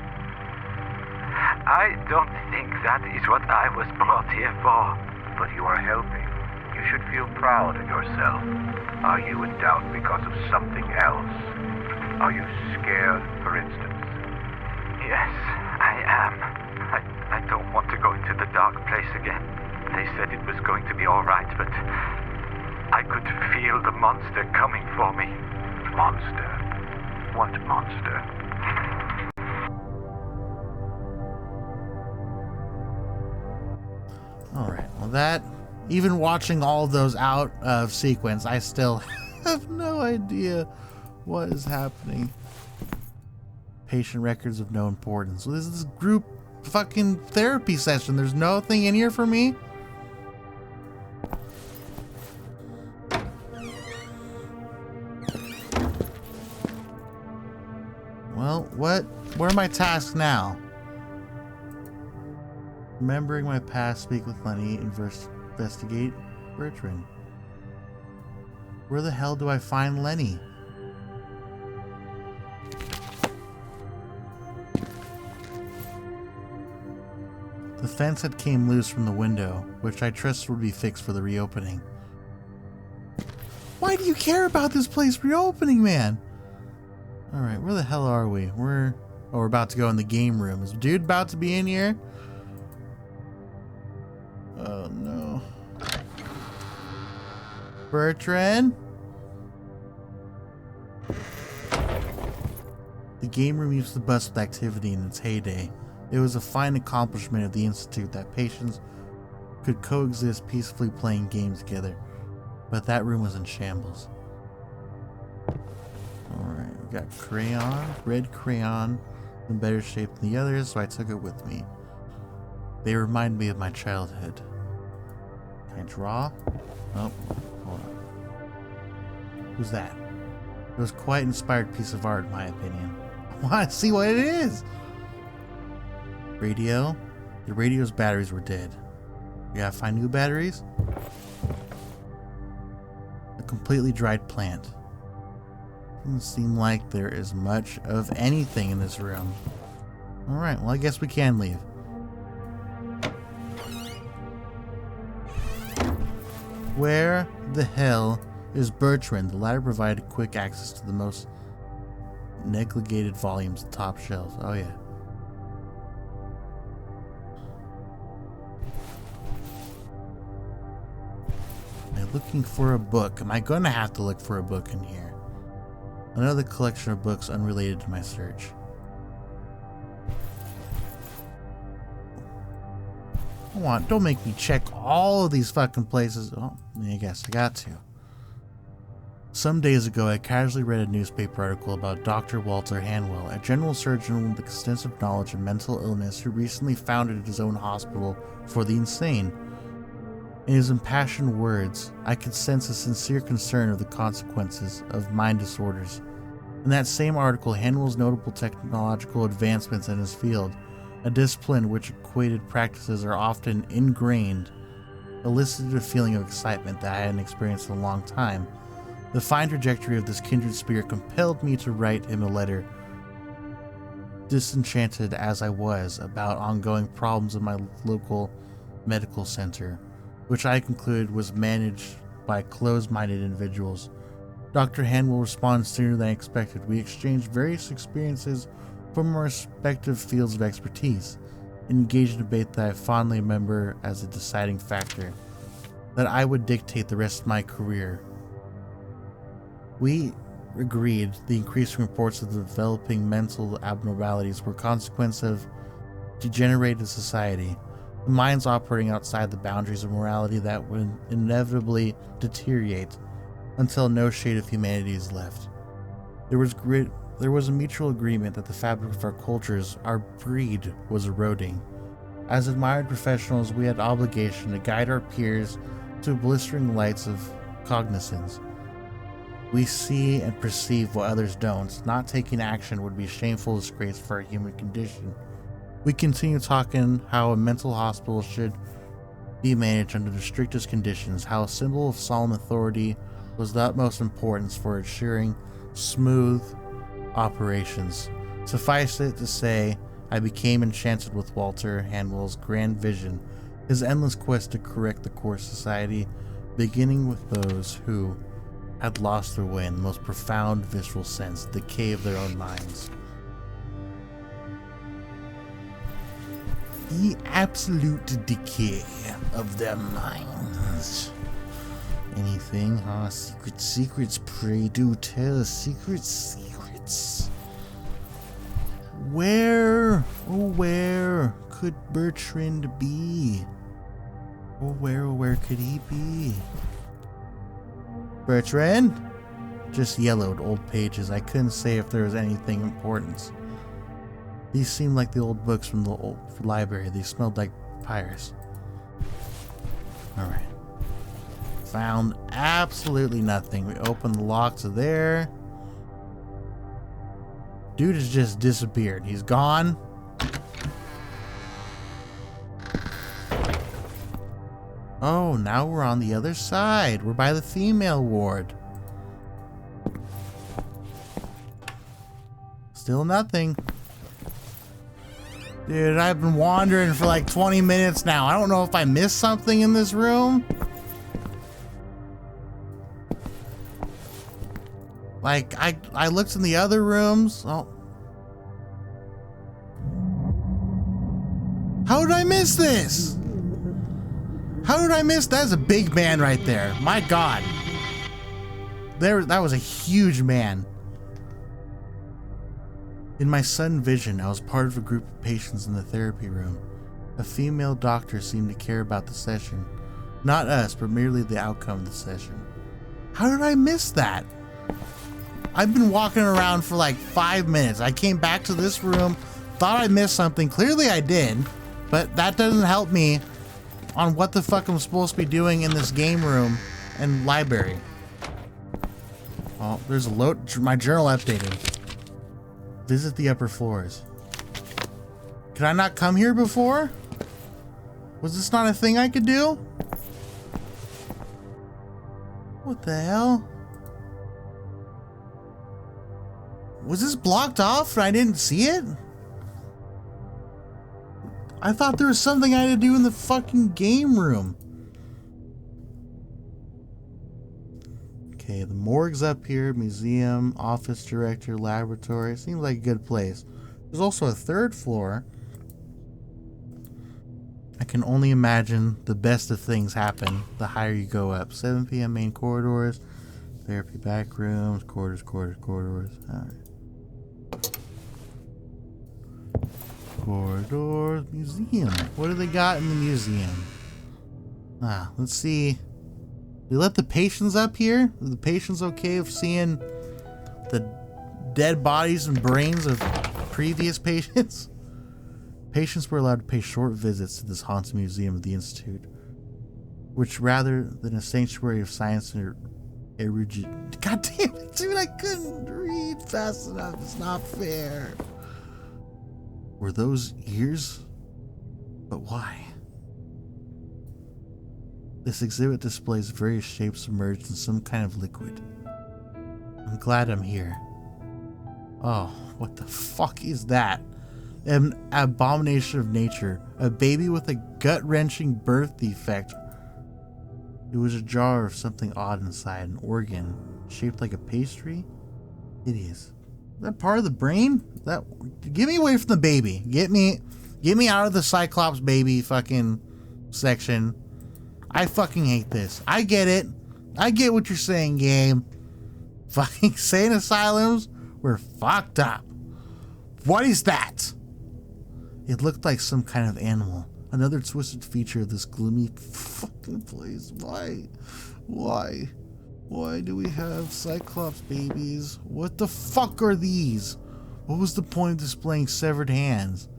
I don't think that is what I was brought here for. But you are helping. You should feel proud of yourself. Are you in doubt because of something else? Are you scared, for instance? Yes, I am. I don't want to go into the dark place again. They said it was going to be all right, but I could feel the monster coming for me. Monster? that, even watching all of those out of sequence, I still have no idea what is happening. Patient records of no importance. This is group fucking therapy session. There's nothing in here for me. Well, what are my tasks now? Remembering my past, speak with Lenny, investigate Bertrand. Where the hell do I find Lenny? The fence had came loose from the window, which I trusted would be fixed for the reopening. Why do you care about this place reopening, man? Alright, where the hell are we? We're about to go in the game room. Is the dude about to be in here? Oh no. Bertrand? The game room used to bust with activity in its heyday. It was a fine accomplishment of the Institute that patients could coexist peacefully playing games together. But that room was in shambles. Alright, we got crayon, red crayon, in better shape than the others, so I took it with me. They remind me of my childhood. Can I draw? Oh, hold on. Who's that? It was quite an inspired piece of art, in my opinion. I want to see what it is! Radio. The radio's batteries were dead. We gotta find new batteries. A completely dried plant. Doesn't seem like there is much of anything in this room. Alright, well I guess we can leave. Where the hell is Bertrand? The latter provided quick access to the most neglected volumes, the top shelf. Oh yeah. I'm looking for a book. Am I going to have to look for a book in here? Another collection of books unrelated to my search. Don't make me check all of these fucking places. Oh, I guess I got to. Some days ago, I casually read a newspaper article about Dr. Walter Hanwell, a general surgeon with extensive knowledge of mental illness who recently founded his own hospital for the insane. In his impassioned words, I could sense a sincere concern of the consequences of mind disorders. In that same article, Hanwell's notable technological advancements in his field, a discipline which equated practices are often ingrained, elicited a feeling of excitement that I hadn't experienced in a long time. The fine trajectory of this kindred spirit compelled me to write him a letter, disenchanted as I was about ongoing problems in my local medical center, which I concluded was managed by closed-minded individuals. Dr. Hanwell responded sooner than I expected. We exchanged various experiences from our respective fields of expertise, and engaged in a debate that I fondly remember as a deciding factor, that I would dictate the rest of my career. We agreed the increasing reports of developing mental abnormalities were a consequence of degenerated society, the minds operating outside the boundaries of morality that would inevitably deteriorate until no shade of humanity is left. There was a mutual agreement that the fabric of our cultures, our breed, was eroding. As admired professionals, we had obligation to guide our peers to blistering lights of cognizance. We see and perceive what others don't. Not taking action would be a shameful disgrace for our human condition. We continue talking how a mental hospital should be managed under the strictest conditions, how a symbol of solemn authority was the utmost importance for ensuring smooth operations. Suffice it to say, I became enchanted with Walter Hanwell's grand vision, his endless quest to correct the course of society, beginning with those who had lost their way in the most profound visceral sense, the decay of their own minds. The absolute decay of their minds. Anything, huh? Secrets, pray do tell. Secrets. Where, oh where could Bertrand be? Where could he be? Bertrand? Just yellowed old pages. I couldn't say if there was anything important. These seemed like the old books from the old library. They smelled like papyrus. Alright. Found absolutely nothing. We opened the lock to there. Dude has just disappeared. He's gone. Oh, now we're on the other side. We're by the female ward. Still nothing. Dude, I've been wandering for like 20 minutes now. I don't know if I missed something in this room. Like, I looked in the other rooms. Oh. How did I miss this? How did I miss? That's a big man right there. My God. That was a huge man. In my sudden vision, I was part of a group of patients in the therapy room. A female doctor seemed to care about the session. Not us, but merely the outcome of the session. How did I miss that? I've been walking around for like 5 minutes. I came back to this room, thought I missed something. Clearly I did, but that doesn't help me on what the fuck I'm supposed to be doing in this game room and library. Oh, there's my journal updating. Visit the upper floors. Could I not come here before? Was this not a thing I could do? What the hell? Was this blocked off and I didn't see it? I thought there was something I had to do in the fucking game room. Okay, the morgue's up here. Museum, office director, laboratory. Seems like a good place. There's also a third floor. I can only imagine the best of things happen the higher you go up. 7 p.m. main corridors. Therapy back rooms. Corridors. Alright. Corridors. Museum. What do they got in the museum? Let's see. They let the patients up here? Are the patients okay with seeing the dead bodies and brains of previous patients? Patients were allowed to pay short visits to this haunted museum of the Institute, which rather than a sanctuary of science and erudite... God damn it, dude, I couldn't read fast enough. It's not fair. Were those ears? But why? This exhibit displays various shapes submerged in some kind of liquid. I'm glad I'm here. Oh, what the fuck is that? An abomination of nature. A baby with a gut-wrenching birth defect. It was a jar of something odd inside, an organ shaped like a pastry. It is. Is that part of the brain? Get me away from the baby. Get me out of the Cyclops baby fucking section. I fucking hate this. I get it. I get what you're saying, game. Fucking sane asylums were fucked up. What is that? It looked like some kind of animal. Another twisted feature of this gloomy fucking place. Why? Why do we have Cyclops babies? What the fuck are these? What was the point of displaying severed hands?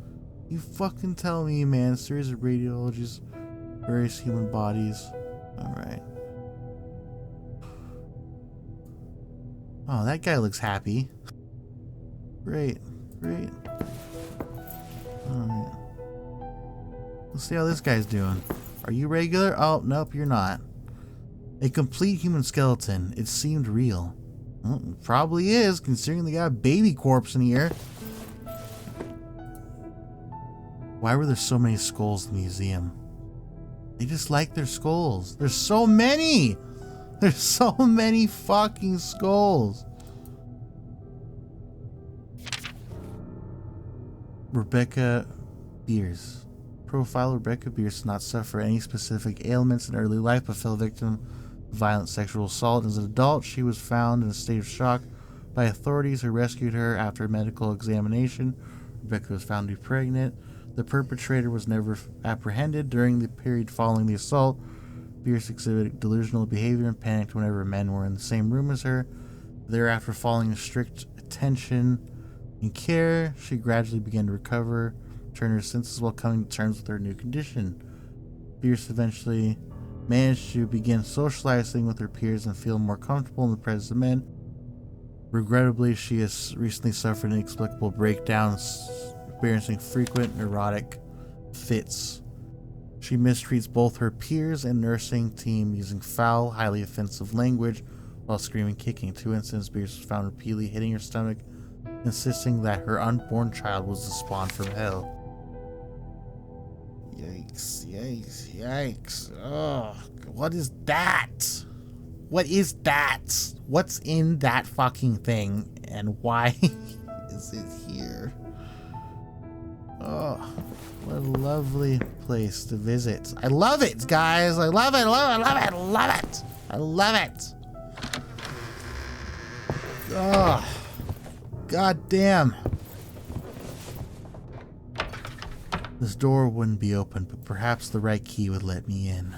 You fucking tell me, man. A series of radiologists, various human bodies. Alright. Oh, that guy looks happy. Great. Alright. Let's see how this guy's doing. Are you regular? Oh, nope, you're not. A complete human skeleton. It seemed real. Well, it probably is, considering they got a baby corpse in here. Why were there so many skulls in the museum? They just like their skulls. There's so many! There's so many fucking skulls. Rebecca Beers. Profile Rebecca Beers did not suffer any specific ailments in early life, but fell victim to violent sexual assault. As an adult, she was found in a state of shock by authorities who rescued her after a medical examination. Rebecca was found to be pregnant. The perpetrator was never apprehended. During the period following the assault, Pierce exhibited delusional behavior and panicked whenever men were in the same room as her. Thereafter, following strict attention and care, she gradually began to recover, return her senses while coming to terms with her new condition. Pierce eventually managed to begin socializing with her peers and feel more comfortable in the presence of men. Regrettably, she has recently suffered inexplicable breakdowns, experiencing frequent neurotic fits. She mistreats both her peers and nursing team using foul, highly offensive language while screaming, kicking. 2 incidents, Pierce was found repeatedly hitting her stomach, insisting that her unborn child was the spawn from hell. Yikes, yikes, yikes. Oh, what is that? What is that? What's in that fucking thing? And why is it here? Oh, what a lovely place to visit. I love it, guys. I love it, I love it, I love it, I love it. I love it. Oh, god damn. This door wouldn't be open, but perhaps the right key would let me in.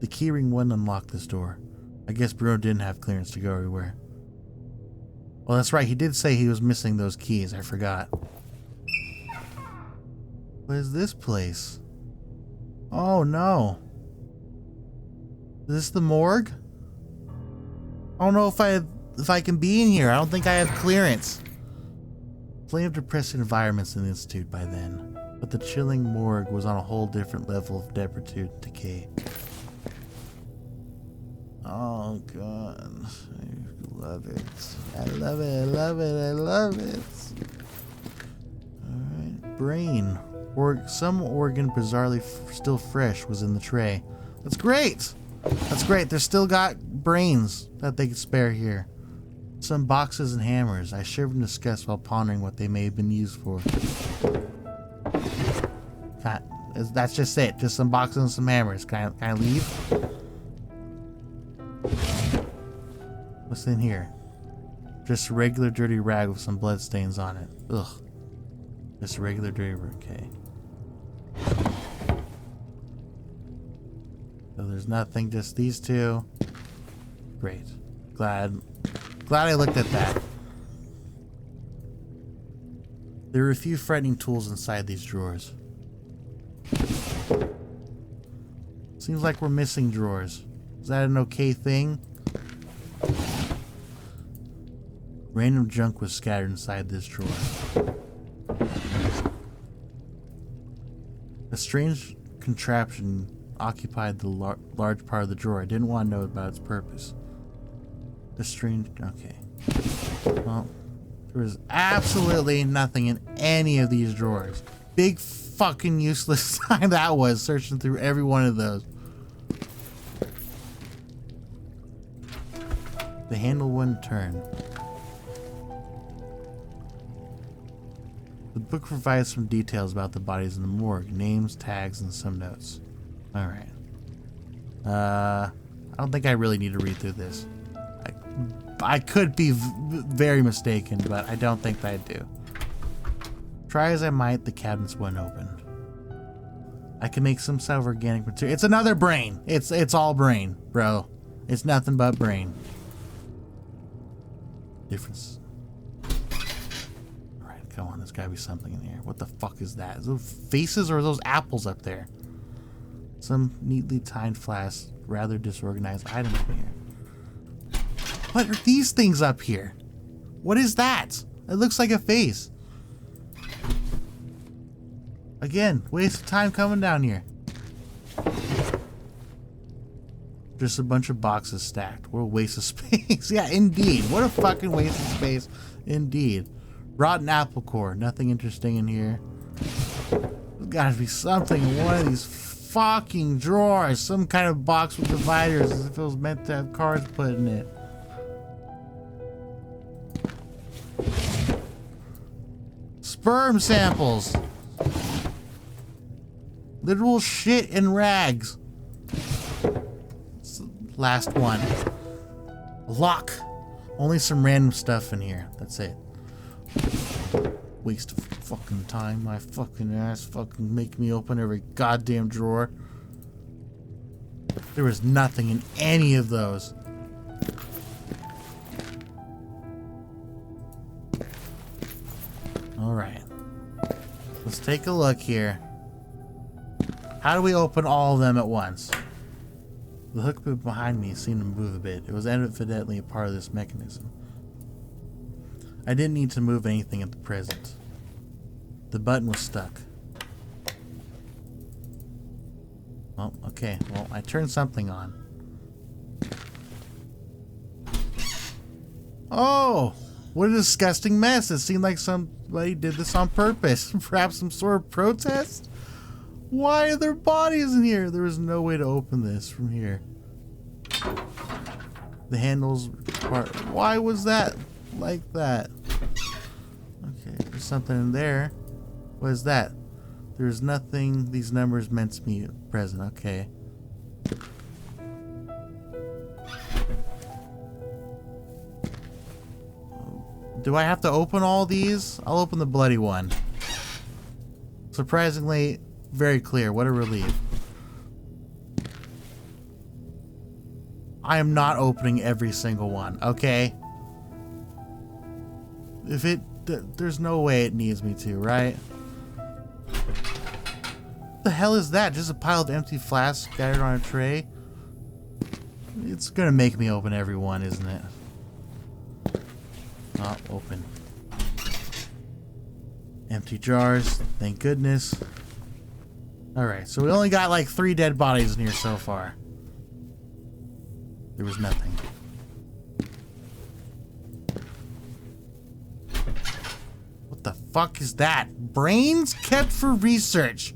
The keyring wouldn't unlock this door. I guess Bruno didn't have clearance to go everywhere. Well, that's right, he did say he was missing those keys, I forgot. What is this place? Oh no. Is this the morgue? I don't know if I can be in here. I don't think I have clearance. Plenty of depressing environments in the Institute by then, but the chilling morgue was on a whole different level of decrepitude and decay. Oh god, I love it. I love it, I love it, I love it. Alright, brain. Some organ bizarrely still fresh was in the tray. That's great! That's great, they've still got brains that they could spare here. Some boxes and hammers. I shivered in disgust while pondering what they may have been used for. That's just it. Just some boxes and some hammers. Can I leave? What's in here? Just a regular dirty rag with some blood stains on it. Ugh. Just a regular dirty rag. Okay. So there's nothing, just these two. Great. Glad I looked at that. There are a few frightening tools inside these drawers. Seems like we're missing drawers. Is that an okay thing? Random junk was scattered inside this drawer. A strange contraption occupied the large part of the drawer. I didn't want to know about its purpose. The strange... Okay. Well, there was absolutely nothing in any of these drawers. Big fucking useless time that was, searching through every one of those. The handle wouldn't turn. The book provides some details about the bodies in the morgue. Names, tags, and some notes. Alright. I don't think I really need to read through this. I could be very mistaken, but I don't think that I do. Try as I might, the cabinets wouldn't open. I can make some sort of organic material. It's another brain. It's all brain, bro. It's nothing but brain. Difference. Alright, come on. There's gotta be something in here. What the fuck is that? Is those faces or are those apples up there? Some neatly tied flasks, rather disorganized items in here. What are these things up here? What is that? It looks like a face. Again, waste of time coming down here. Just a bunch of boxes stacked. What a waste of space. Yeah, indeed. What a fucking waste of space. Indeed. Rotten apple core. Nothing interesting in here. There's gotta be something in one of these fucking drawers. Some kind of box with dividers as if it was meant to have cards put in it. Sperm samples. Literal shit and rags. Last one. Lock. Only some random stuff in here. That's it. Waste of fucking time. My fucking ass fucking make me open every goddamn drawer. There was nothing in any of those. Alright. Let's take a look here. How do we open all of them at once? The hook boot behind me seemed to move a bit. It was evidently a part of this mechanism. I didn't need to move anything at the present. The button was stuck. Well, okay. Well, I turned something on. Oh! What a disgusting mess. It seemed like somebody did this on purpose. Perhaps some sort of protest? Why are there bodies in here? There was no way to open this from here. The handles part. Why was that like that? Okay, there's something in there. What is that? There's nothing these numbers meant to be present. Okay. Do I have to open all these? I'll open the bloody one. Surprisingly, very clear. What a relief. I am not opening every single one, okay? If it... there's no way it needs me to, right? What the hell is that? Just a pile of empty flasks scattered on a tray? It's gonna make me open every one, isn't it? Oh, open. Empty jars. Thank goodness. Alright, so we only got like 3 dead bodies in here so far. There was nothing. What the fuck is that? Brains kept for research.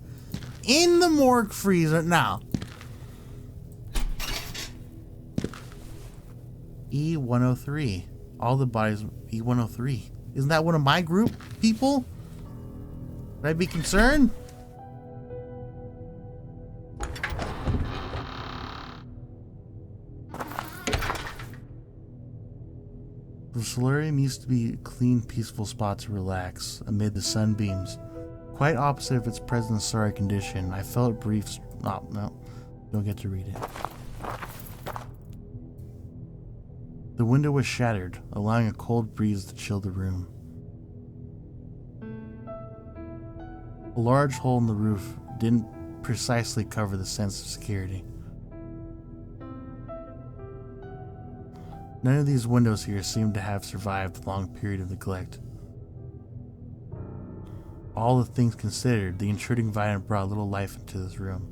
In the morgue freezer. Now. E103. All the bodies. E103. Isn't that one of my group people? Should I be concerned? The solarium used to be a clean, peaceful spot to relax amid the sunbeams. Quite opposite of its present sorry condition. I felt brief. Oh, no. Don't get to read it. The window was shattered, allowing a cold breeze to chill the room. A large hole in the roof didn't precisely cover the sense of security. None of these windows here seemed to have survived the long period of neglect. All the things considered, the intruding environment brought a little life into this room.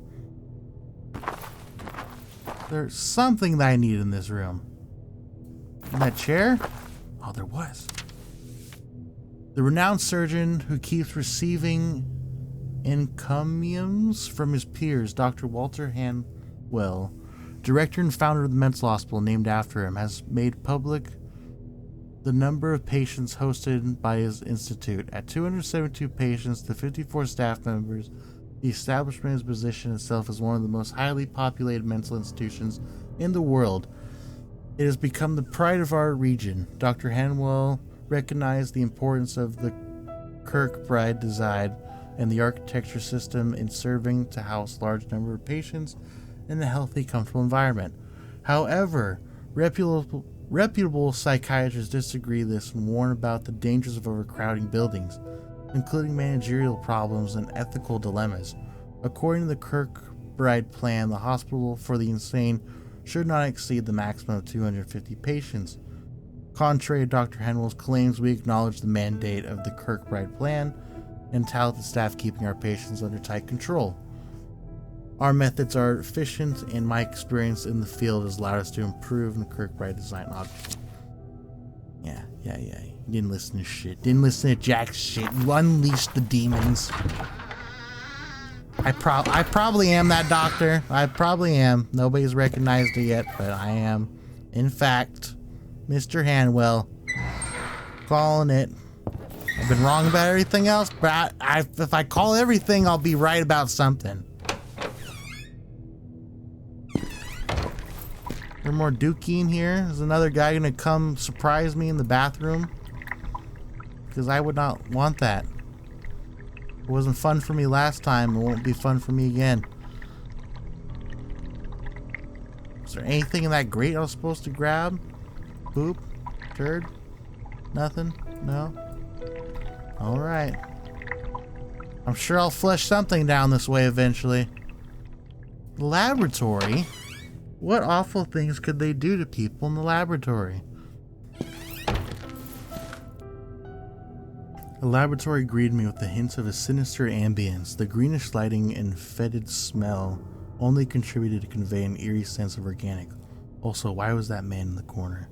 There's something that I need in this room. In that chair? Oh, there was. The renowned surgeon who keeps receiving encomiums from his peers, Dr. Walter Hanwell, director and founder of the mental hospital named after him, has made public the number of patients hosted by his institute. At 272 patients to 54 staff members, the establishment has positioned itself as one of the most highly populated mental institutions in the world. It has become the pride of our region. Dr. Hanwell recognized the importance of the Kirkbride design and the architecture system in serving to house large number of patients in a healthy, comfortable environment. However, reputable psychiatrists disagree with this and warn about the dangers of overcrowding buildings, including managerial problems and ethical dilemmas. According to the Kirkbride plan, the hospital for the insane should not exceed the maximum of 250 patients. Contrary to Dr. Hanwell's claims, we acknowledge the mandate of the Kirkbride plan and talented staff keeping our patients under tight control. Our methods are efficient, and my experience in the field has allowed us to improve the Kirkbride design option. Yeah. You didn't listen to shit. Didn't listen to Jack's shit. You unleashed the demons. I probably am that doctor. I probably am. Nobody's recognized it yet, but I am, in fact, Mr. Hanwell. Calling it. I've been wrong about everything else, but if I call everything, I'll be right about something. There's more dookie in here. Is another guy gonna come surprise me in the bathroom? because I would not want that. It wasn't fun for me last time. It won't be fun for me again. Is there anything in that grate I was supposed to grab? Poop? Turd? Nothing? No? Alright. I'm sure I'll flush something down this way eventually. Laboratory? What awful things could they do to people in the laboratory? The laboratory greeted me with the hints of a sinister ambience. The greenish lighting and fetid smell only contributed to convey an eerie sense of organic. Also, why was that man in the corner?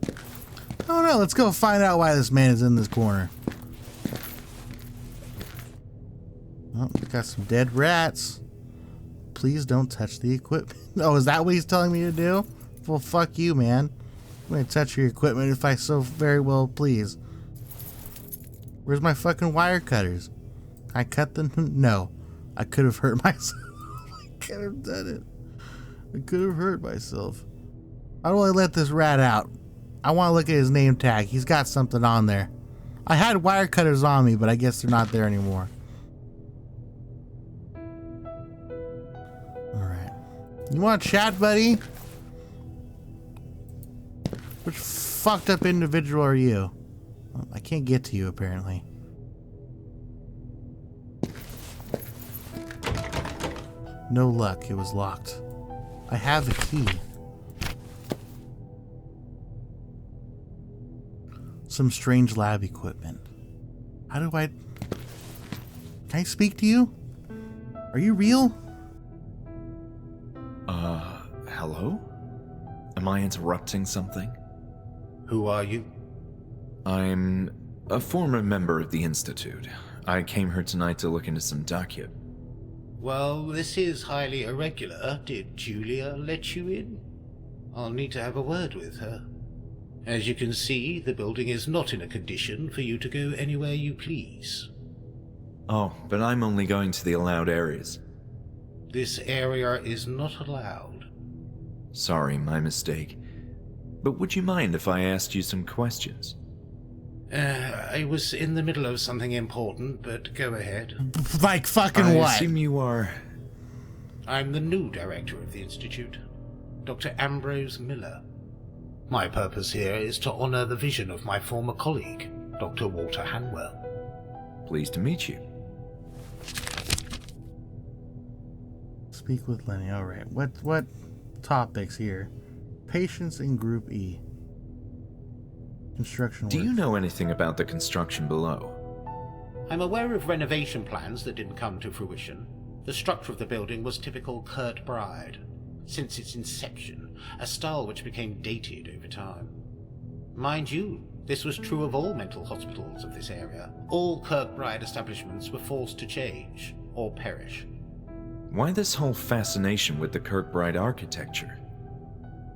I don't know. Let's go find out why this man is in this corner. Oh, we got some dead rats. Please don't touch the equipment. Oh, is that what he's telling me to do? Well, fuck you, man. I'm gonna touch your equipment if I so very well please. Where's my fucking wire cutters? I cut them? No. I could have hurt myself. I could have done it. I could have hurt myself. How do I let this rat out? I want to look at his name tag. He's got something on there. I had wire cutters on me, but I guess they're not there anymore. Alright. You want to chat, buddy? Which fucked up individual are you? Well, I can't get to you, apparently. No luck. It was locked. I have a key. Some strange lab equipment. How do I... Can I speak to you? Are you real? Hello? Am I interrupting something? Who are you? I'm a former member of the Institute. I came here tonight to look into some docket. Well, this is highly irregular. Did Julia let you in? I'll need to have a word with her. As you can see, the building is not in a condition for you to go anywhere you please. Oh, but I'm only going to the allowed areas. This area is not allowed. Sorry, my mistake. But would you mind if I asked you some questions? I was in the middle of something important, but go ahead. Like fucking I what? assume you are... I'm the new director of the Institute, Dr. Ambrose Miller. My purpose here is to honor the vision of my former colleague, Dr. Walter Hanwell. Pleased to meet you. Speak with Lenny. Alright. What topics here? Patients in Group E. Construction Do work. you know anything about the construction below? I'm aware of renovation plans that didn't come to fruition. The structure of the building was typical Kurt Bride. Since its inception, a style which became dated over time. Mind you, this was true of all mental hospitals of this area. All Kirkbride establishments were forced to change, or perish. Why this whole fascination with the Kirkbride architecture?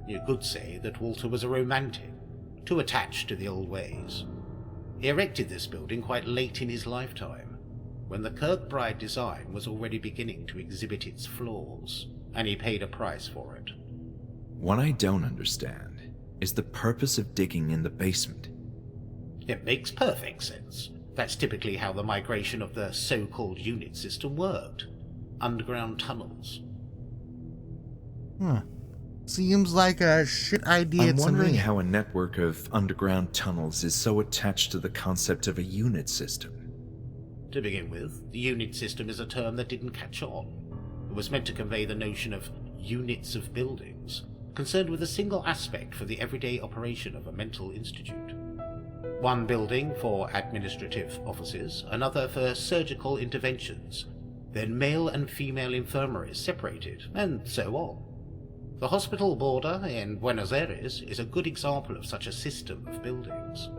You could say that Walter was a romantic, too attached to the old ways. He erected this building quite late in his lifetime, when the Kirkbride design was already beginning to exhibit its flaws, and he paid a price for it. What I don't understand is the purpose of digging in the basement. It makes perfect sense. That's typically how the migration of the so-called unit system worked. Underground tunnels. Seems like a shit idea to I'm me. wondering how a network of underground tunnels is so attached to the concept of a unit system. To begin with, the unit system is a term that didn't catch on. It was meant to convey the notion of units of buildings, concerned with a single aspect for the everyday operation of a mental institute. One building for administrative offices, another for surgical interventions, then male and female infirmaries separated, and so on. The hospital border in Buenos Aires is a good example of such a system of buildings.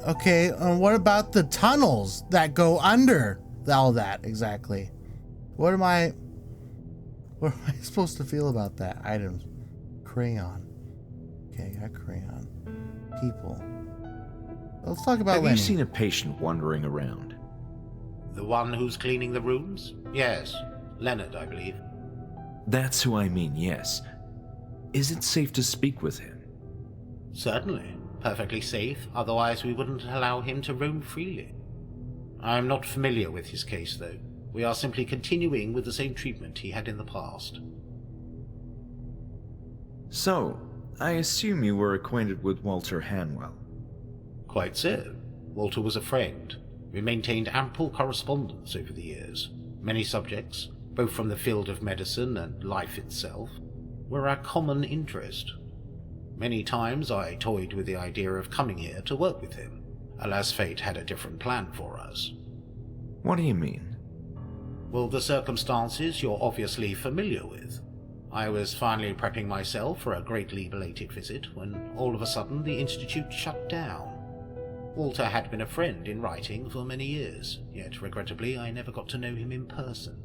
Okay, what about the tunnels that go under all that exactly? What am I supposed to feel about that? Items. Crayon. Okay, got crayon. People. Let's talk about Have Lenny. you seen a patient wandering around? The one who's cleaning the rooms? Yes, Leonard, I believe. That's who I mean, yes. Is it safe to speak with him? Certainly. Perfectly safe, otherwise we wouldn't allow him to roam freely. I'm not familiar with his case, though. We are simply continuing with the same treatment he had in the past. So, I assume you were acquainted with Walter Hanwell. Quite so. Walter was a friend. We maintained ample correspondence over the years. Many subjects, both from the field of medicine and life itself, were our common interest. Many times I toyed with the idea of coming here to work with him. Alas, fate had a different plan for us. What do you mean? Well, the circumstances you're obviously familiar with. I was finally prepping myself for a greatly belated visit when all of a sudden the Institute shut down. Walter had been a friend in writing for many years, yet regrettably I never got to know him in person.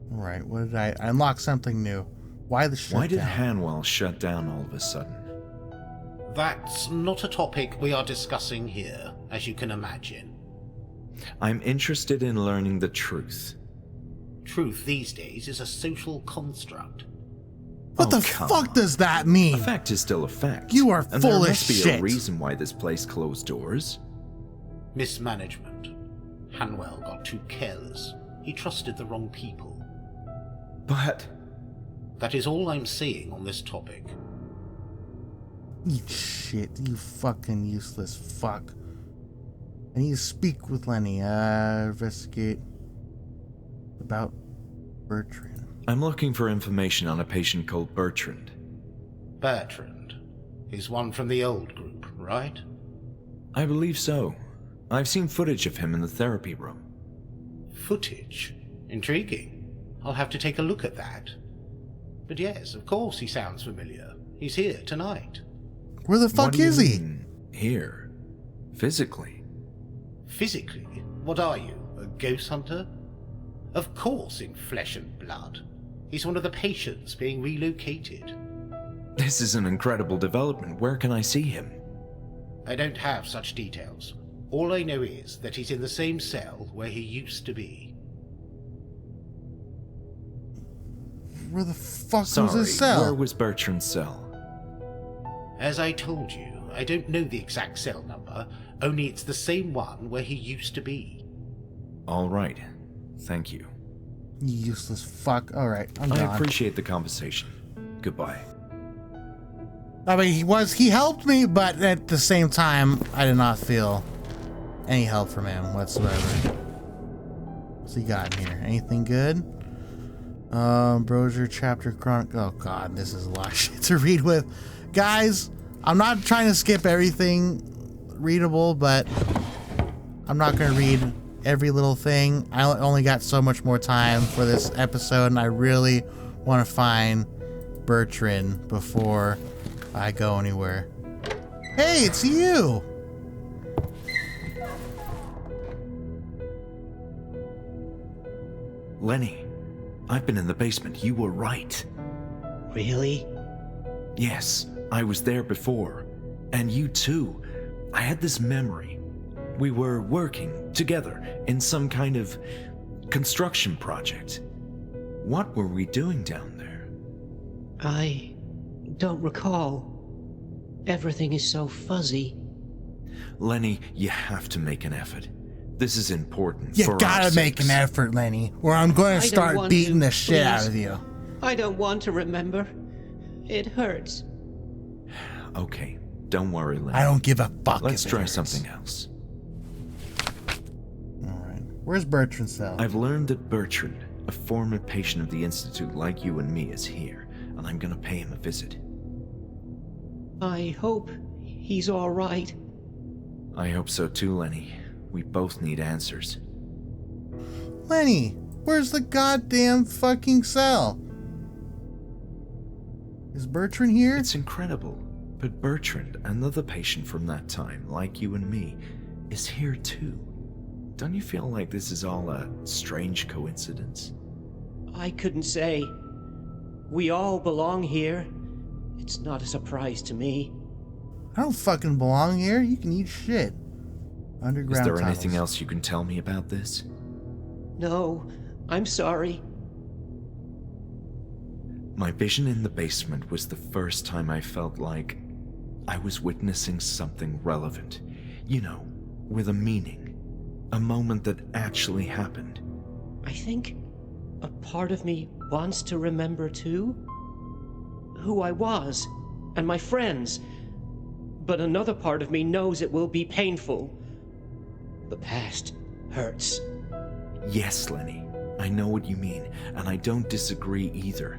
Right, what did I unlock something new? Why the shutdown? Why did Hanwell shut down all of a sudden? That's not a topic we are discussing here, as you can imagine. I'm interested in learning the truth. Truth these days is a social construct. What the come fuck on. does that mean? A fact is still a fact. You are and full there of must be shit. a reason why this place closed doors. Mismanagement. Hanwell got too careless. He trusted the wrong people. But That is all I'm saying on this topic. Eat shit, you fucking useless fuck. I need to speak with Lenny. Investigate about Bertrand. I'm looking for information on a patient called Bertrand. Bertrand. He's one from the old group, right? I believe so. I've seen footage of him in the therapy room. Footage? Intriguing. I'll have to take a look at that. But yes, of course he sounds familiar. He's here tonight. Where the What fuck do you is he? mean, here? Physically? Physically? What are you, a ghost hunter? Of course in flesh and blood. He's one of the patients being relocated. This is an incredible development. Where can I see him? I don't have such details. All I know is that he's in the same cell where he used to be. Where the fuck was Sorry, his cell? where was Bertrand's cell? As I told you, I don't know the exact cell number, only it's the same one where he used to be. All right. Thank you. You useless fuck. Alright, I'm I gone. appreciate the conversation. Goodbye. I mean, he helped me, but at the same time, I did not feel any help from him whatsoever. What's he got in here? Anything good? Brochure, chapter, chronic. Oh god, this is a lot of shit to read with. Guys, I'm not trying to skip everything readable, but I'm not going to read every little thing. I only got so much more time for this episode, and I really want to find Bertrand before I go anywhere. Hey, it's you! Lenny, I've been in the basement. You were right. Really? Yes, I was there before. And you too. I had this memory. We were working together in some kind of construction project. What were we doing down there? I don't recall. Everything is so fuzzy. Lenny, you have to make an effort. This is important. You for our gotta make an sakes. effort, Lenny, or I'm going I to don't start want beating to, the shit out please. of you. I don't want to remember. It hurts. Okay, don't worry, Lenny. I don't give a fuck. Let's if it try hurts. something else. Alright. Where's Bertrand's cell? I've learned that Bertrand, a former patient of the Institute like you and me, is here, and I'm gonna pay him a visit. I hope he's all right. I hope so too, Lenny. We both need answers. Lenny, where's the goddamn fucking cell? Is Bertrand here? It's incredible, but Bertrand, another patient from that time, like you and me, is here too. Don't you feel like this is all a strange coincidence? I couldn't say. We all belong here. It's not a surprise to me. I don't fucking belong here. You can eat shit. Underground Is there tunnels. anything else you can tell me about this? No, I'm sorry. My vision in the basement was the first time I felt like I was witnessing something relevant. You know, with a meaning. A moment that actually happened. I think a part of me wants to remember too. Who I was, and my friends. But another part of me knows it will be painful. The past hurts. Yes, Lenny. I know what you mean, and I don't disagree either.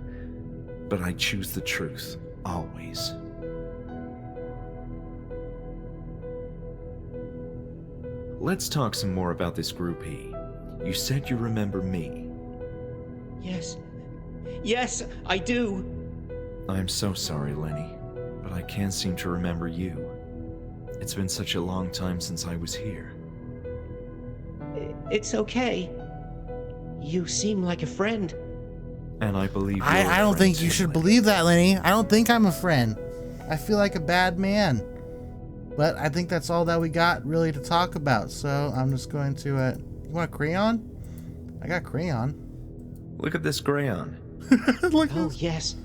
But I choose the truth, always. Let's talk some more about this groupie. You said you remember me. Yes. Yes, I do. I'm so sorry, Lenny, but I can't seem to remember you. It's been such a long time since I was here. It's okay. You seem like a friend. And I believe I don't think you should believe that, Lenny. I don't think I'm a friend. I feel like a bad man. But I think that's all that we got really to talk about. So I'm just going to, you want a crayon? I got crayon. Look at this crayon. Look Oh, yes.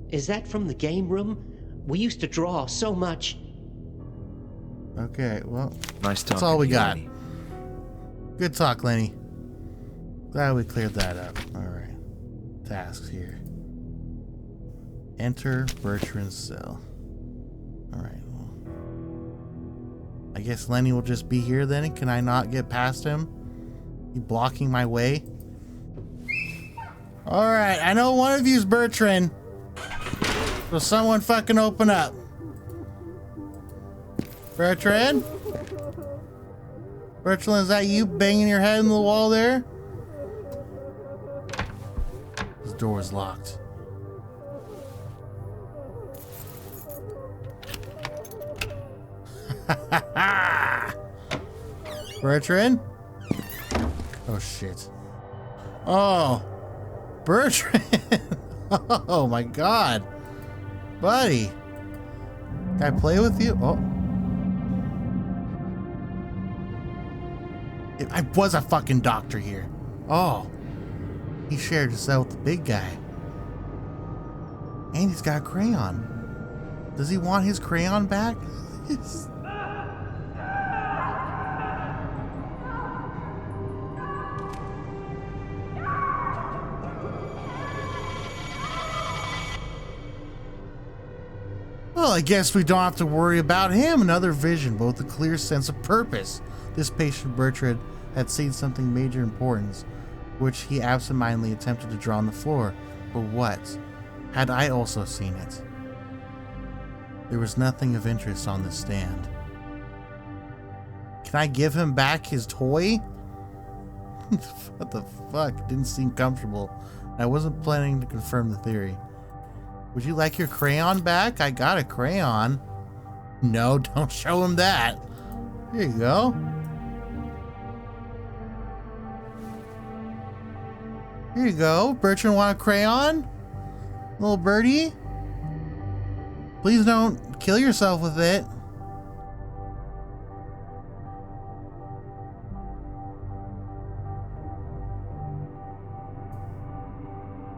Is that from the game room? We used to draw so much. Okay, well, Nice talking that's all we to you, got. Lenny. Good talk, Lenny. Glad we cleared that up. All right. Tasks here. Enter Bertrand's cell. All right. Well, I guess Lenny will just be here then. Can I not get past him? You blocking my way? All right. I know one of you's Bertrand. So someone fucking open up. Bertrand? Bertrand, is that you banging your head in the wall there? This door is locked. Bertrand? Oh shit. Oh, Bertrand. Oh my god. Buddy. Can I play with you? Oh. I was a fucking doctor here. Oh. He shared his cell with the big guy. And he's got a crayon. Does he want his crayon back? Well, I guess we don't have to worry about him. Another vision, both a clear sense of purpose. This patient Bertrand had seen something major importance, which he absentmindedly attempted to draw on the floor. But what? Had I also seen it? There was nothing of interest on the stand. Can I give him back his toy? What the fuck? It didn't seem comfortable. I wasn't planning to confirm the theory. Would you like your crayon back? I got a crayon. No, don't show him that. Here you go. Here you go. Bertrand, want a crayon? Little birdie? Please don't kill yourself with it.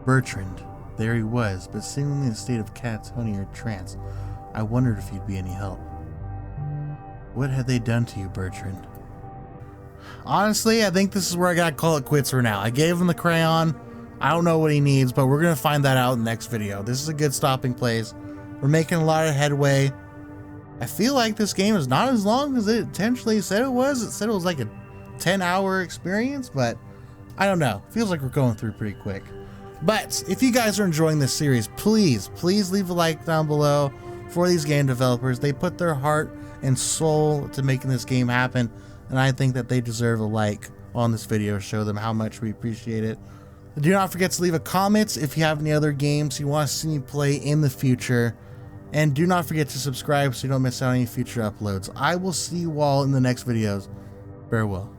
Bertrand. There he was, but seemingly in a state of catatonia or trance. I wondered if he'd be any help. What had they done to you, Bertrand? Honestly, I think this is where I gotta call it quits for now. I gave him the crayon. I don't know what he needs, but we're gonna find that out in the next video. This is a good stopping place. We're making a lot of headway. I feel like this game is not as long as it intentionally said it was. It said it was like a 10-hour experience, but I don't know. Feels like we're going through pretty quick. But if you guys are enjoying this series, please leave a like down below for these game developers. They put their heart and soul to making this game happen, and I think that they deserve a like on this video to show them how much we appreciate it. Do not forget to leave a comment if you have any other games you want to see me play in the future, and do not forget to subscribe so you don't miss out on any future uploads. I will see you all in the next videos. Farewell.